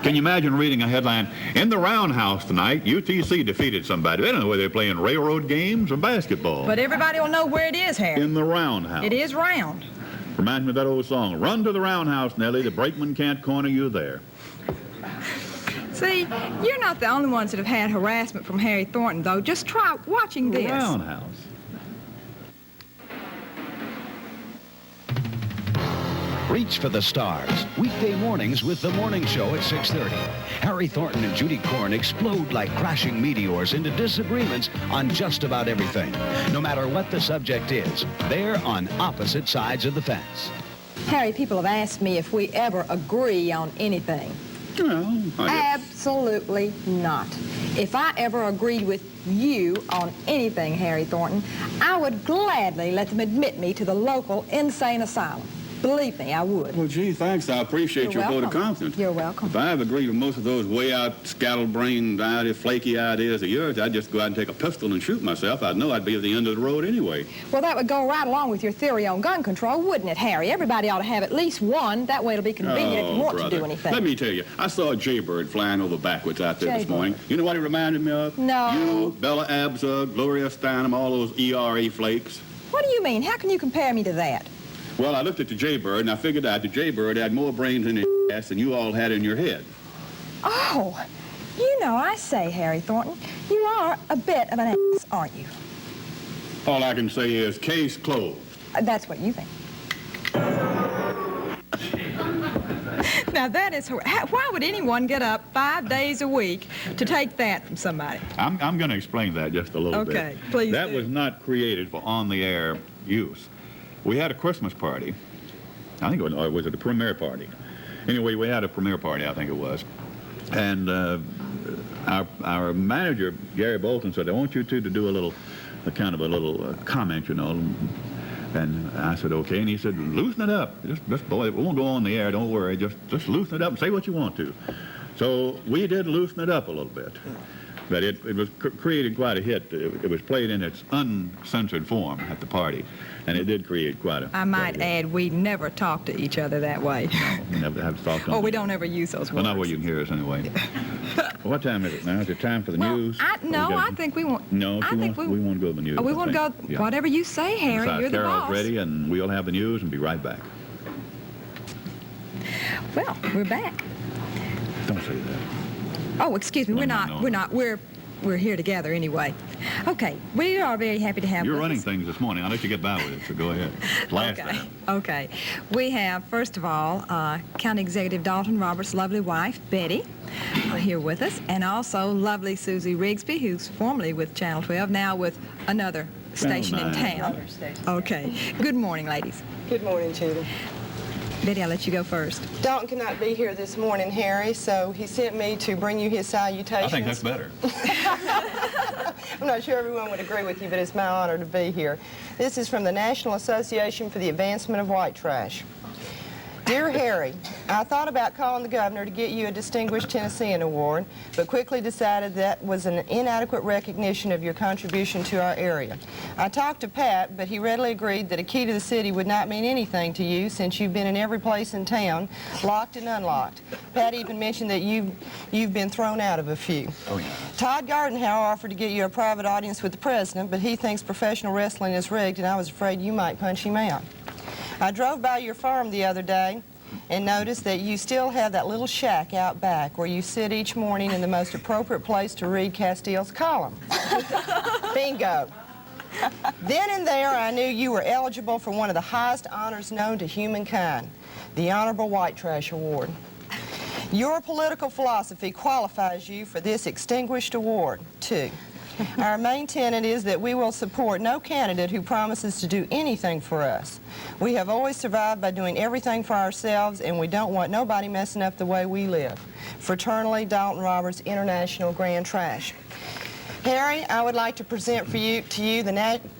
[SPEAKER 2] Can you imagine reading a headline, in the Roundhouse tonight, UTC defeated somebody. They don't know whether they're playing railroad games or basketball.
[SPEAKER 3] But everybody will know where it is, Harry.
[SPEAKER 2] In the Roundhouse.
[SPEAKER 3] It is round.
[SPEAKER 2] Reminds me of that old song, run to the Roundhouse, Nellie, the brakeman can't corner you there.
[SPEAKER 3] See, you're not the only ones that have had harassment from Harry Thornton, though. Just try watching this.
[SPEAKER 2] The Roundhouse.
[SPEAKER 8] Reach for the stars. Weekday mornings with The Morning Show at 6:30. Harry Thornton and Judy Corn explode like crashing meteors into disagreements on just about everything. No matter what the subject is, they're on opposite sides of the fence.
[SPEAKER 3] Harry, people have asked me if we ever agree on anything.
[SPEAKER 2] Well,
[SPEAKER 3] absolutely not. If I ever agreed with you on anything, Harry Thornton, I would gladly let them admit me to the local insane asylum. Believe me, I would.
[SPEAKER 2] Well, gee, thanks. I appreciate your vote of confidence.
[SPEAKER 3] You're welcome.
[SPEAKER 2] If I have agreed with most of those way out, scatterbrained, flaky ideas of yours, I'd just go out and take a pistol and shoot myself. I'd know I'd be at the end of the road anyway.
[SPEAKER 3] Well, that would go right along with your theory on gun control, wouldn't it, Harry? Everybody ought to have at least one. That way it'll be convenient if you want to do anything.
[SPEAKER 2] Let me tell you, I saw a jaybird flying over backwards out there this morning. You know what he reminded me of?
[SPEAKER 3] No.
[SPEAKER 2] You, Bella Abzug, Gloria Steinem, all those ERA flakes.
[SPEAKER 3] What do you mean? How can you compare me to that?
[SPEAKER 2] Well, I looked at the jaybird, and I figured out the jaybird had more brains in his ass than you all had in your head.
[SPEAKER 3] Oh, you know, I say, Harry Thornton, you are a bit of an ass, aren't you?
[SPEAKER 2] All I can say is case closed.
[SPEAKER 3] That's what you think. Now, that is... Why would anyone get up 5 days a week to take that from somebody?
[SPEAKER 2] I'm going to explain that just a little bit.
[SPEAKER 3] Okay, please
[SPEAKER 2] That was not created for on-the-air use. We had a Christmas party. I think it was a premiere party. Anyway, we had a premiere party, I think it was. And our manager, Gary Bolton, said, I want you two to do a kind of a little comment, you know. And I said, okay. And he said, loosen it up. Just boy, it won't go on the air, don't worry. Just loosen it up and say what you want to. So we did loosen it up a little bit. But it was created quite a hit. It was played in its uncensored form at the party. And it did create quite a...
[SPEAKER 3] I might add, we never talk to each other that way.
[SPEAKER 2] No, we never have to talk to them.
[SPEAKER 3] Or we don't ever use those words.
[SPEAKER 2] Well, not where you can hear us anyway. Well, what time is it now? Is it time for the news?
[SPEAKER 3] I think we want...
[SPEAKER 2] No, we want to go to the news.
[SPEAKER 3] Oh, we want to go... Yeah. Whatever you say, Harry,
[SPEAKER 2] Besides,
[SPEAKER 3] you're the boss.
[SPEAKER 2] Carol's ready, and we'll have the news and be right back.
[SPEAKER 3] Well, we're back.
[SPEAKER 2] Don't say that.
[SPEAKER 3] Oh, excuse me. We're here together anyway. Okay, we are very happy to have
[SPEAKER 2] You're
[SPEAKER 3] with
[SPEAKER 2] running
[SPEAKER 3] us.
[SPEAKER 2] things this morning. I'll let you get by with it, so go ahead. Last time.
[SPEAKER 3] Okay. We have, first of all, County Executive Dalton Roberts' lovely wife, Betty, here with us, and also lovely Susie Rigsby, who's formerly with Channel 12, now with another station in town. Okay. Good morning, ladies.
[SPEAKER 10] Good morning, Judy.
[SPEAKER 3] Betty, I'll let you go first.
[SPEAKER 10] Dalton cannot be here this morning, Harry, so he sent me to bring you his salutations.
[SPEAKER 2] I think that's better.
[SPEAKER 10] I'm not sure everyone would agree with you, but it's my honor to be here. This is from the National Association for the Advancement of White Trash. Dear Harry, I thought about calling the governor to get you a Distinguished Tennessean Award, but quickly decided that was an inadequate recognition of your contribution to our area. I talked to Pat, but he readily agreed that a key to the city would not mean anything to you since you've been in every place in town, locked and unlocked. Pat even mentioned that you've been thrown out of a few.
[SPEAKER 2] Oh, yeah.
[SPEAKER 10] Todd Gardenhower offered to get you a private audience with the president, but he thinks professional wrestling is rigged, and I was afraid you might punch him out. I drove by your farm the other day and noticed that you still have that little shack out back where you sit each morning in the most appropriate place to read Castile's column. Bingo. Then and there, I knew you were eligible for one of the highest honors known to humankind, the Honorable White Trash Award. Your political philosophy qualifies you for this extinguished award, too. Our main tenet is that we will support no candidate who promises to do anything for us. We have always survived by doing everything for ourselves, and we don't want nobody messing up the way we live. Fraternally, Dalton Roberts, International Grand Trash. Harry, I would like to present to you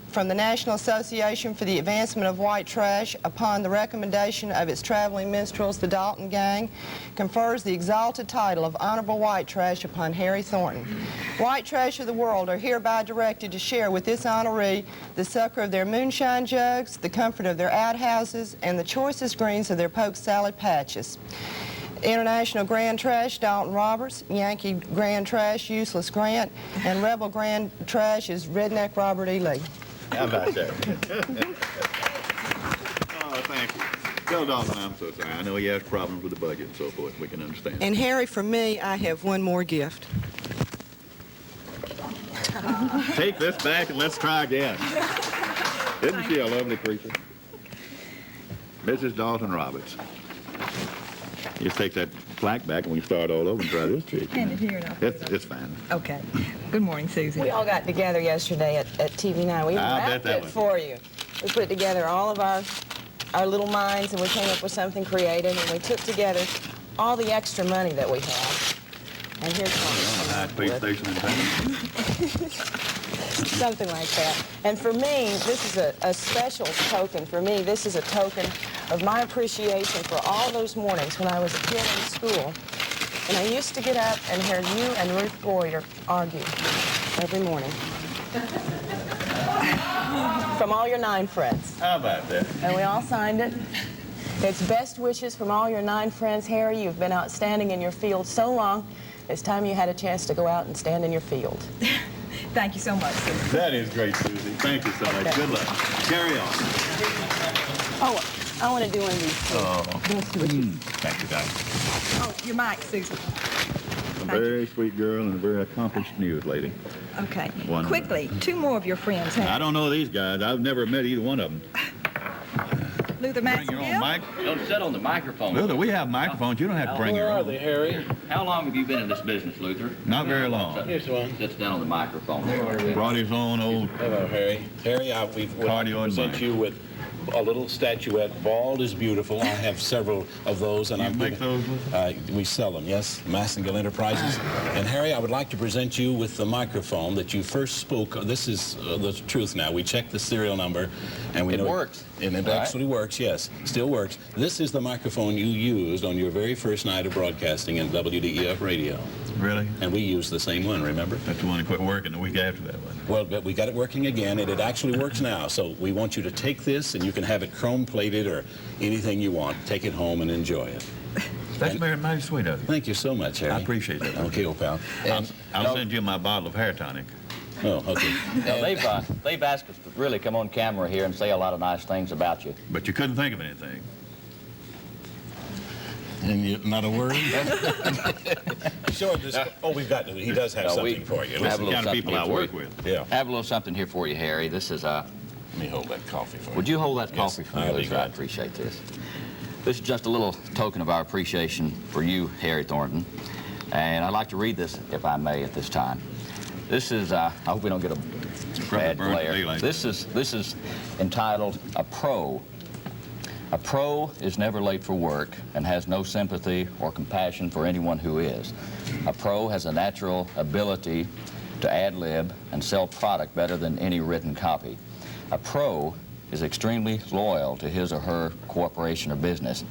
[SPEAKER 10] from the National Association for the Advancement of White Trash, upon the recommendation of its traveling minstrels, the Dalton Gang, confers the exalted title of Honorable White Trash upon Harry Thornton. White trash of the world are hereby directed to share with this honoree the succor of their moonshine jugs, the comfort of their outhouses, and the choicest greens of their poke salad patches. International Grand Trash, Dalton Roberts. Yankee Grand Trash, Useless Grant. And Rebel Grand Trash is Redneck Robert E. Lee.
[SPEAKER 2] How about that? Oh, thank you. Tell Dalton I'm so sorry. I know he has problems with the budget and so forth. We can understand.
[SPEAKER 10] And Harry, from me, I have one more gift.
[SPEAKER 2] Take this back and let's try again. Isn't she a lovely creature? Mrs. Dalton Roberts. You take that plaque back and we start all over and try this trick.
[SPEAKER 3] Hand it here now.
[SPEAKER 2] It's fine.
[SPEAKER 3] Okay. Good morning, Susie.
[SPEAKER 12] We all got together yesterday at TV9. We wrapped it for you. We put together all of our little minds, and we came up with something creative, and we took together all the extra money that we have. And here's something like that. And for me, this is a special token. For me, this is a token of my appreciation for all those mornings when I was a kid in school. And I used to get up and hear you and Ruth Boyer argue every morning. From all your 9 friends.
[SPEAKER 2] How about that?
[SPEAKER 12] And we all signed it. It's best wishes from all your 9 friends. Harry, you've been outstanding in your field so long. It's time you had a chance to go out and stand in your field.
[SPEAKER 3] Thank you so much, Susie.
[SPEAKER 2] That is great, Susie. Thank you so much.
[SPEAKER 12] Okay.
[SPEAKER 2] Good luck. Carry on.
[SPEAKER 12] Oh, I want to do one of these.
[SPEAKER 2] Oh. Thank you, guys.
[SPEAKER 3] Oh, your mic, Susie.
[SPEAKER 2] A very sweet girl and a very accomplished news lady.
[SPEAKER 3] Okay.
[SPEAKER 2] One.
[SPEAKER 3] Quickly, 2 more of your friends.
[SPEAKER 2] I don't know these guys. I've never met either one of them.
[SPEAKER 3] Luther
[SPEAKER 2] Bring your own mic.
[SPEAKER 13] Don't sit on the microphone.
[SPEAKER 2] Luther, we have microphones. You don't have to bring your own.
[SPEAKER 13] Where are they, Harry? How long have you been in this business, Luther?
[SPEAKER 2] Not very long.
[SPEAKER 13] Here's one. Sits down on the microphone.
[SPEAKER 2] Brought his own old...
[SPEAKER 13] Hello, Harry.
[SPEAKER 14] Harry, we present you with a little statuette. Bald is beautiful. I have several of those, and we sell them. Yes, Massengill Enterprises. And Harry, I would like to present you with the microphone that you first spoke. This is the truth. Now we checked the serial number, and we know
[SPEAKER 13] it works.
[SPEAKER 14] And it actually works. Yes, still works. This is the microphone you used on your very first night of broadcasting in WDEF radio.
[SPEAKER 2] Really?
[SPEAKER 14] And we used the same one. Remember?
[SPEAKER 2] That's the one that quit working the week after that one.
[SPEAKER 14] Well, but we got it working again, and it actually works now. So we want you to take this, and you can have it chrome-plated or anything you want. Take it home and enjoy it.
[SPEAKER 2] That's very mighty sweet of you.
[SPEAKER 14] Thank you so much, Harry.
[SPEAKER 2] I appreciate that.
[SPEAKER 14] Okay, old pal.
[SPEAKER 2] I'll send you my bottle of hair tonic.
[SPEAKER 14] Oh, okay.
[SPEAKER 13] They've asked us to really come on camera here and say a lot of nice things about you.
[SPEAKER 2] But you couldn't think of anything.
[SPEAKER 14] And not a word? Show him this. Oh, we've got. He does have something for you.
[SPEAKER 13] Have a little
[SPEAKER 2] kind of people I work with.
[SPEAKER 14] Yeah.
[SPEAKER 13] Have a little something here for you, Harry. This is
[SPEAKER 14] Let me hold that coffee for you.
[SPEAKER 13] Would you hold that coffee for me,
[SPEAKER 14] I'll be
[SPEAKER 13] Luther? I appreciate this. This is just a little token of our appreciation for you, Harry Thornton. And I'd like to read this, if I may, at this time. This is, I hope we don't get a bad glare. This is entitled A Pro. A pro is never late for work and has no sympathy or compassion for anyone who is. A pro has a natural ability to ad-lib and sell product better than any written copy. A pro is extremely loyal to his or her corporation or business.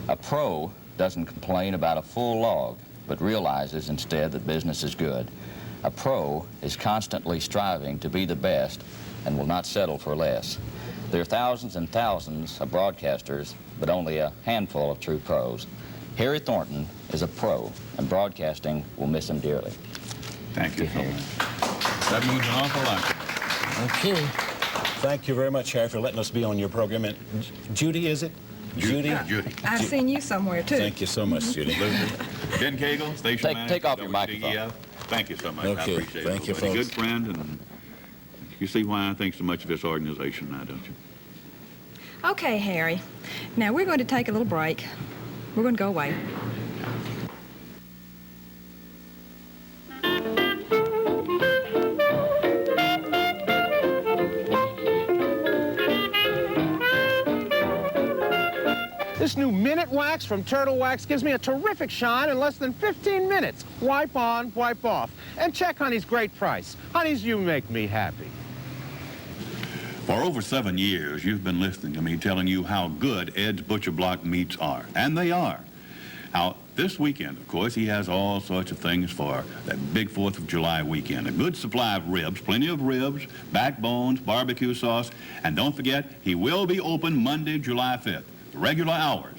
[SPEAKER 13] A pro doesn't complain about a full log, but realizes instead that business is good. A pro is constantly striving to be the best and will not settle for less. There are thousands and thousands of broadcasters, but only a handful of true pros. Harry Thornton is a pro, and broadcasting will miss him dearly.
[SPEAKER 2] Thank you so much. That means an awful lot.
[SPEAKER 14] Okay. Thank you very much, Harry, for letting us be on your program. And Judy, is it? Judy?
[SPEAKER 2] Judy.
[SPEAKER 3] I've seen you somewhere, too.
[SPEAKER 14] Thank you so much, Judy.
[SPEAKER 2] Ben Cagle, station manager.
[SPEAKER 13] Take off your microphone.
[SPEAKER 2] Thank you so much.
[SPEAKER 14] Okay.
[SPEAKER 2] I appreciate it.
[SPEAKER 14] Thank you,
[SPEAKER 2] A
[SPEAKER 14] folks.
[SPEAKER 2] good friend, and you see why I think so much of this organization now, don't you?
[SPEAKER 3] Okay, Harry. Now, we're going to take a little break. We're going to go away.
[SPEAKER 15] This new Minute Wax from Turtle Wax gives me a terrific shine in less than 15 minutes. Wipe on, wipe off. And check Honey's great price. Honey's, you make me happy.
[SPEAKER 2] For over 7 years, you've been listening to me telling you how good Ed's Butcher Block meats are. And they are. Now, this weekend, of course, he has all sorts of things for that big 4th of July weekend. A good supply of ribs, plenty of ribs, backbones, barbecue sauce, and don't forget, he will be open Monday, July 5th. The regular hours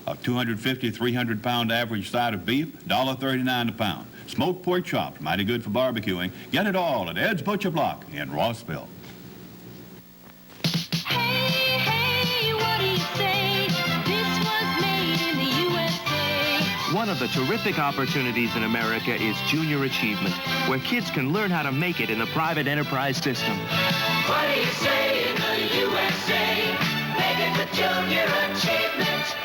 [SPEAKER 2] of 250, 300-pound average side of beef, $1.39 a pound. Smoked pork chops, mighty good for barbecuing. Get it all at Ed's Butcher Block in Rossville.
[SPEAKER 16] One of the terrific opportunities in America is junior achievement, where kids can learn how to make it in the private enterprise system.
[SPEAKER 26] What do you say in the USA? Make it the junior achievement.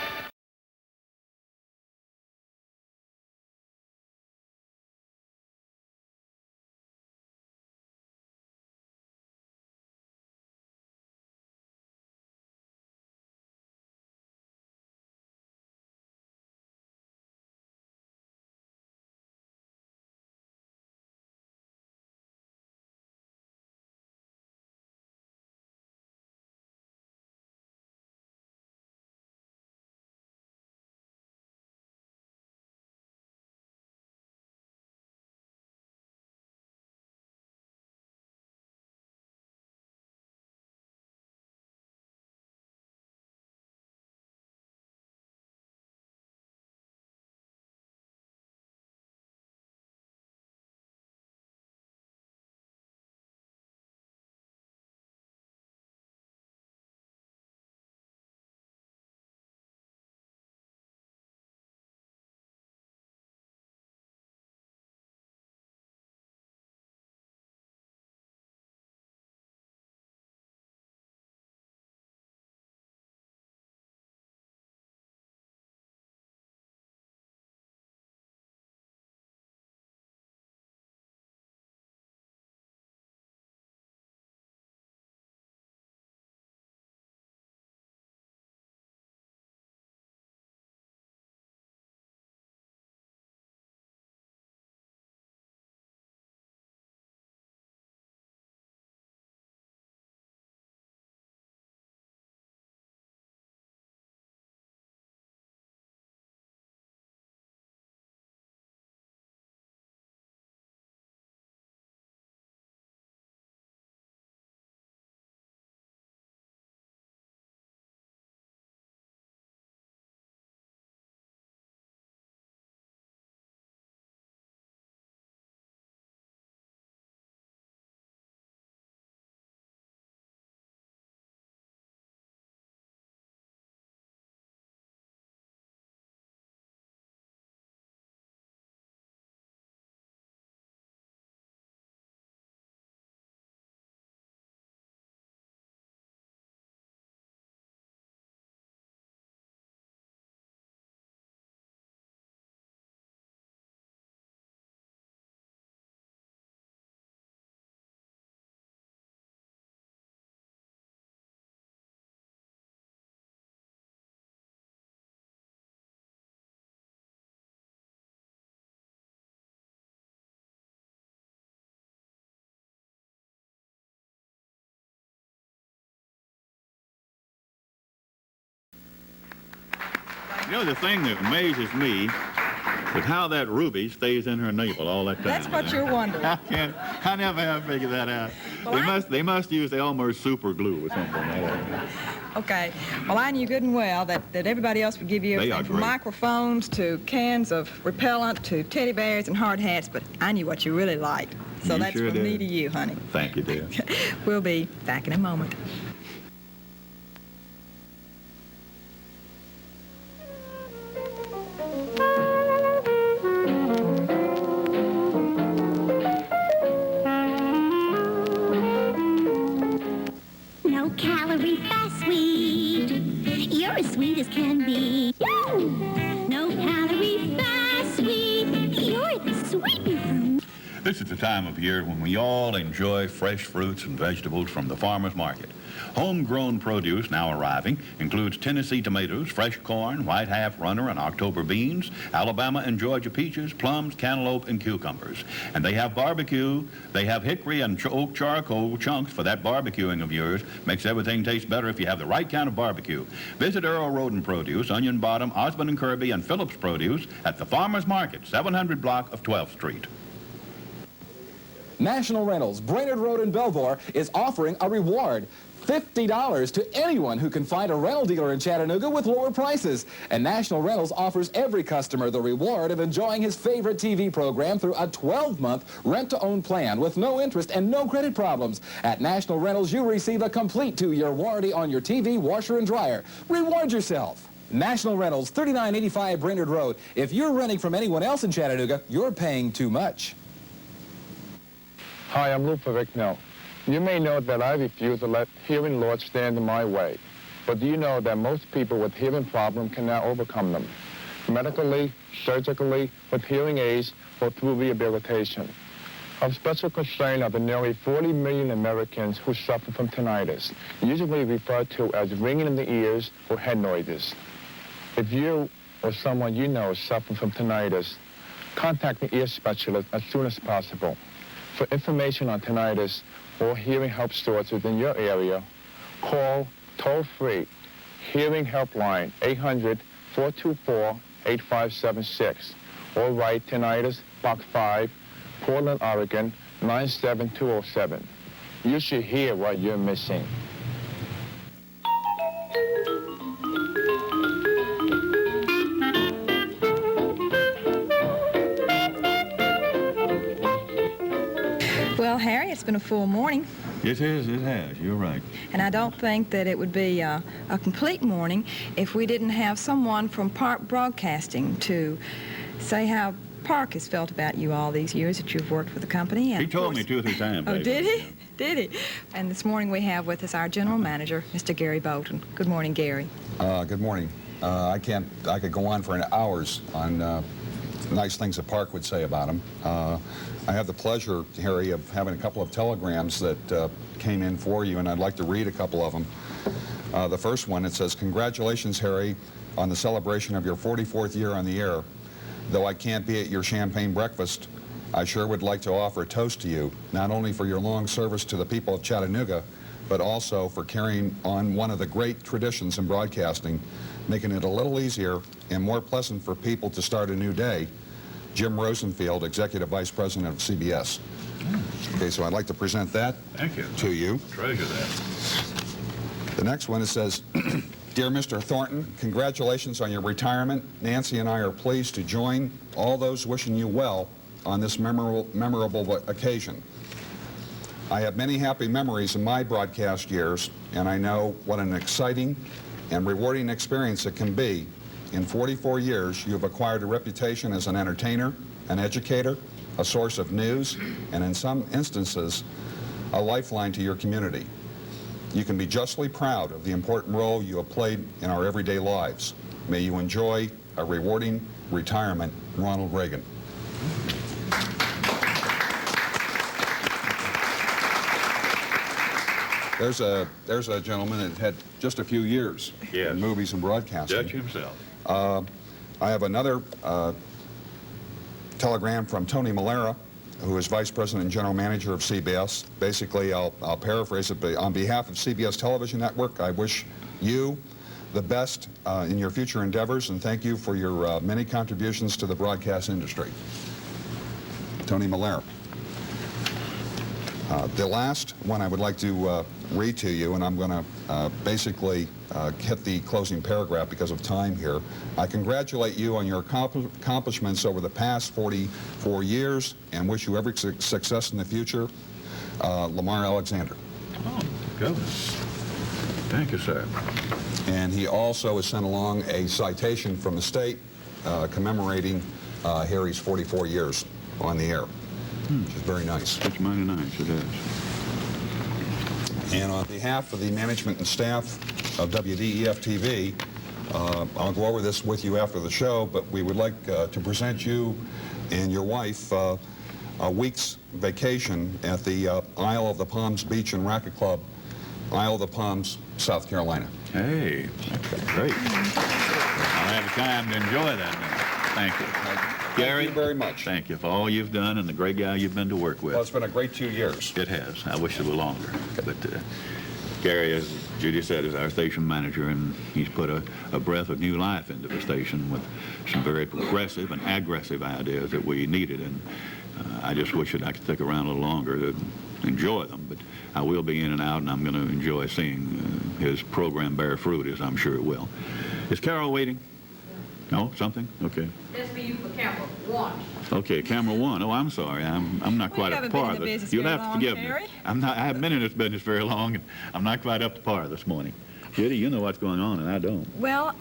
[SPEAKER 2] You know, the thing that amazes me is how that ruby stays in her navel all that time.
[SPEAKER 3] That's what you're wondering.
[SPEAKER 2] I never have figured that out. Well, they must use Elmer's super glue or something.
[SPEAKER 3] Okay. Well, I knew good and well that everybody else would give you everything from microphones to cans of repellent to teddy bears and hard hats, but I knew what you really liked. So that's from me to you, honey.
[SPEAKER 2] Thank you, dear.
[SPEAKER 3] We'll be back in a moment.
[SPEAKER 26] No calorie fast sweet. You're as sweet as can be. No calorie fast sweet. You're the sweet fruit.
[SPEAKER 2] This is the time of year when we all enjoy fresh fruits and vegetables from the farmer's market. Homegrown produce now arriving includes Tennessee tomatoes, fresh corn, white half-runner, and October beans, Alabama and Georgia peaches, plums, cantaloupe, and cucumbers. And they have barbecue. They have hickory and oak charcoal chunks for that barbecuing of yours. Makes everything taste better if you have the right kind of barbecue. Visit Earl Roden Produce, Onion Bottom, Osmond and Kirby, and Phillips Produce at the Farmer's Market, 700 block of 12th Street.
[SPEAKER 6] National Rentals, Brainerd Road in Belvoir, is offering a reward. $50 to anyone who can find a rental dealer in Chattanooga with lower prices. And National Rentals offers every customer the reward of enjoying his favorite TV program through a 12-month rent-to-own plan with no interest and no credit problems. At National Rentals, you receive a complete 2-year warranty on your TV, washer, and dryer. Reward yourself. National Rentals, 3985 Brainerd Road. If you're renting from anyone else in Chattanooga, you're paying too much.
[SPEAKER 17] Hi, I'm Lou Pavignell. You may know that I refuse to let hearing loss stand in my way. But do you know that most people with hearing problems can now overcome them? Medically, surgically, with hearing aids, or through rehabilitation. Of special concern are the nearly 40 million Americans who suffer from tinnitus, usually referred to as ringing in the ears or head noises. If you or someone you know suffer from tinnitus, contact an ear specialist as soon as possible. For information on tinnitus or hearing help stores within your area, call toll-free Hearing Helpline 800-424-8576 or write Tinnitus, Box 5, Portland, Oregon 97207. You should hear what you're missing.
[SPEAKER 3] Well, Harry, it's been a full morning.
[SPEAKER 2] It has. You're right.
[SPEAKER 3] And I don't think that it would be a complete morning if we didn't have someone from Park Broadcasting to say how Park has felt about you all these years that you've worked with the company. And
[SPEAKER 2] he told me 2 or 3 times.
[SPEAKER 3] Oh, did he? Did he? And this morning we have with us our general manager, Mr. Gary Bolton. Good morning, Gary.
[SPEAKER 18] Good morning. I could go on for hours on nice things that Park would say about him. I have the pleasure, Harry, of having a couple of telegrams that came in for you, and I'd like to read a couple of them. The first one, it says, "Congratulations, Harry, on the celebration of your 44th year on the air. Though I can't be at your champagne breakfast, I sure would like to offer a toast to you, not only for your long service to the people of Chattanooga, but also for carrying on one of the great traditions in broadcasting, making it a little easier and more pleasant for people to start a new day. Jim Rosenfield, Executive Vice President of CBS." Okay, so I'd like to present that to you.
[SPEAKER 2] Treasure that.
[SPEAKER 18] The next one, it says, "Dear Mr. Thornton, congratulations on your retirement. Nancy and I are pleased to join all those wishing you well on this memorable occasion. I have many happy memories in my broadcast years, and I know what an exciting and rewarding experience it can be. In 44 years, you have acquired a reputation as an entertainer, an educator, a source of news, and in some instances, a lifeline to your community. You can be justly proud of the important role you have played in our everyday lives. May you enjoy a rewarding retirement. Ronald Reagan." There's a gentleman that had just a few years in movies and broadcasting.
[SPEAKER 2] Judge himself.
[SPEAKER 18] I have another telegram from Tony Malera, who is Vice President and General Manager of CBS. Basically, I'll paraphrase it, but on behalf of CBS Television Network, I wish you the best in your future endeavors, and thank you for your many contributions to the broadcast industry. Tony Malera. The last one I would like to read to you, and I'm going to basically hit the closing paragraph because of time here. I congratulate you on your accomplishments over the past 44 years and wish you every success in the future. Lamar Alexander.
[SPEAKER 2] Oh, good. Thank you, sir.
[SPEAKER 18] And he also has sent along a citation from the state commemorating Harry's 44 years on the air, which is very nice.
[SPEAKER 2] It's mighty nice, it is.
[SPEAKER 18] And on behalf of the management and staff of WDEF TV, I'll go over this with you after the show, but we would like to present you and your wife a week's vacation at the Isle of the Palms Beach and Racquet Club, Isle of the Palms, South Carolina.
[SPEAKER 2] Hey, that's great. I'll have time to enjoy that now. Thank you. Gary,
[SPEAKER 18] thank you very much.
[SPEAKER 2] Thank you for all you've done and the great guy you've been to work with.
[SPEAKER 18] Well, it's been a great 2 years.
[SPEAKER 2] It has. I wish it were longer. But Gary, as Judy said, is our station manager, and he's put a breath of new life into the station with some very progressive and aggressive ideas that we needed. And I just wish that I could stick around a little longer to enjoy them. But I will be in and out, and I'm going to enjoy seeing his program bear fruit, as I'm sure it will. Is Carol waiting? No? Something? Okay.
[SPEAKER 4] That's for you for camera one.
[SPEAKER 2] Okay, camera one. Oh, I'm sorry. I'm not quite up to par. You'll have to forgive me. I haven't been in this business very long, and I'm not quite up to par this morning. Judy, you know what's going on, and I don't.
[SPEAKER 3] Well,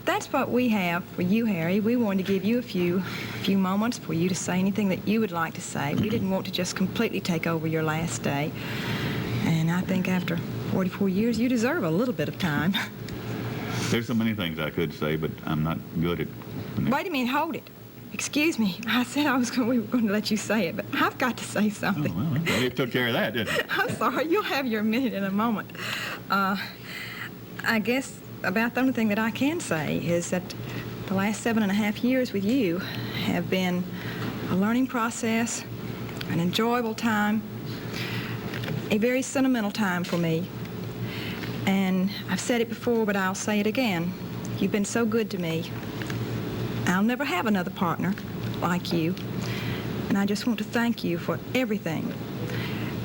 [SPEAKER 3] that's what we have for you, Harry. We wanted to give you a few moments for you to say anything that you would like to say. We didn't want to just completely take over your last day. And I think after 44 years, you deserve a little bit of time.
[SPEAKER 2] There's so many things I could say, but I'm not good at...
[SPEAKER 3] Wait a minute, hold it. Excuse me. I said we were going to let you say it, but I've got to say something.
[SPEAKER 2] Oh, well, you took care of that, didn't you?
[SPEAKER 3] I'm sorry. You'll have your minute in a moment. I guess about the only thing that I can say is that the last 7.5 years with you have been a learning process, an enjoyable time, a very sentimental time for me. And I've said it before, but I'll say it again. You've been so good to me. I'll never have another partner like you. And I just want to thank you for everything.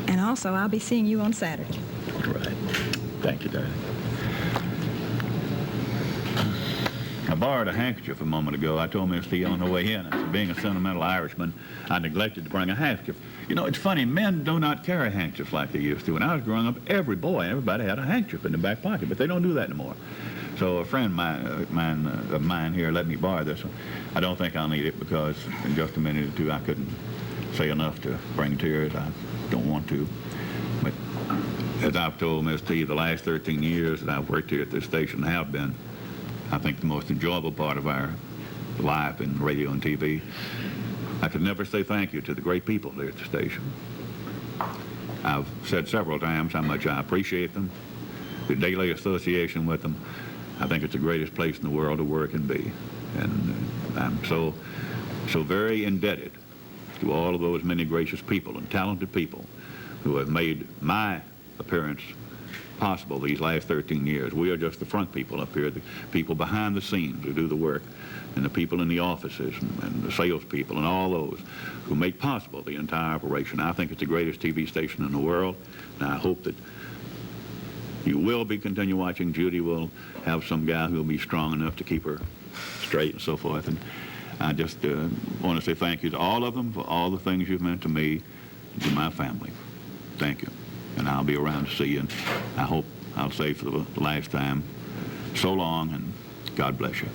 [SPEAKER 3] And also, I'll be seeing you on Saturday.
[SPEAKER 2] All right. Thank you, darling. I borrowed a handkerchief a moment ago. I told Miss T on the way in. I said, being a sentimental Irishman, I neglected to bring a handkerchief. You know, it's funny, men do not carry handkerchiefs like they used to. When I was growing up, every boy and everybody had a handkerchief in the back pocket, but they don't do that anymore. So a friend of mine here let me borrow this one. I don't think I'll need it because in just a minute or two I couldn't say enough to bring tears. I don't want to. But as I've told Miss T, the last 13 years that I've worked here at this station have been, I think, the most enjoyable part of our life in radio and TV. I could never say thank you to the great people there at the station. I've said several times how much I appreciate them, the daily association with them. I think it's the greatest place in the world to work and be. And I'm so very indebted to all of those many gracious people and talented people who have made my appearance possible these last 13 years. We are just the front people up here, the people behind the scenes who do the work, and the people in the offices and the salespeople and all those who make possible the entire operation. I think it's the greatest TV station in the world, and I hope that you will continue watching. Judy will have some guy who will be strong enough to keep her straight and so forth. And I just want to say thank you to all of them for all the things you've meant to me and to my family. Thank you. And I'll be around to see you. And I hope I'll say for the last time, so long, and God bless you.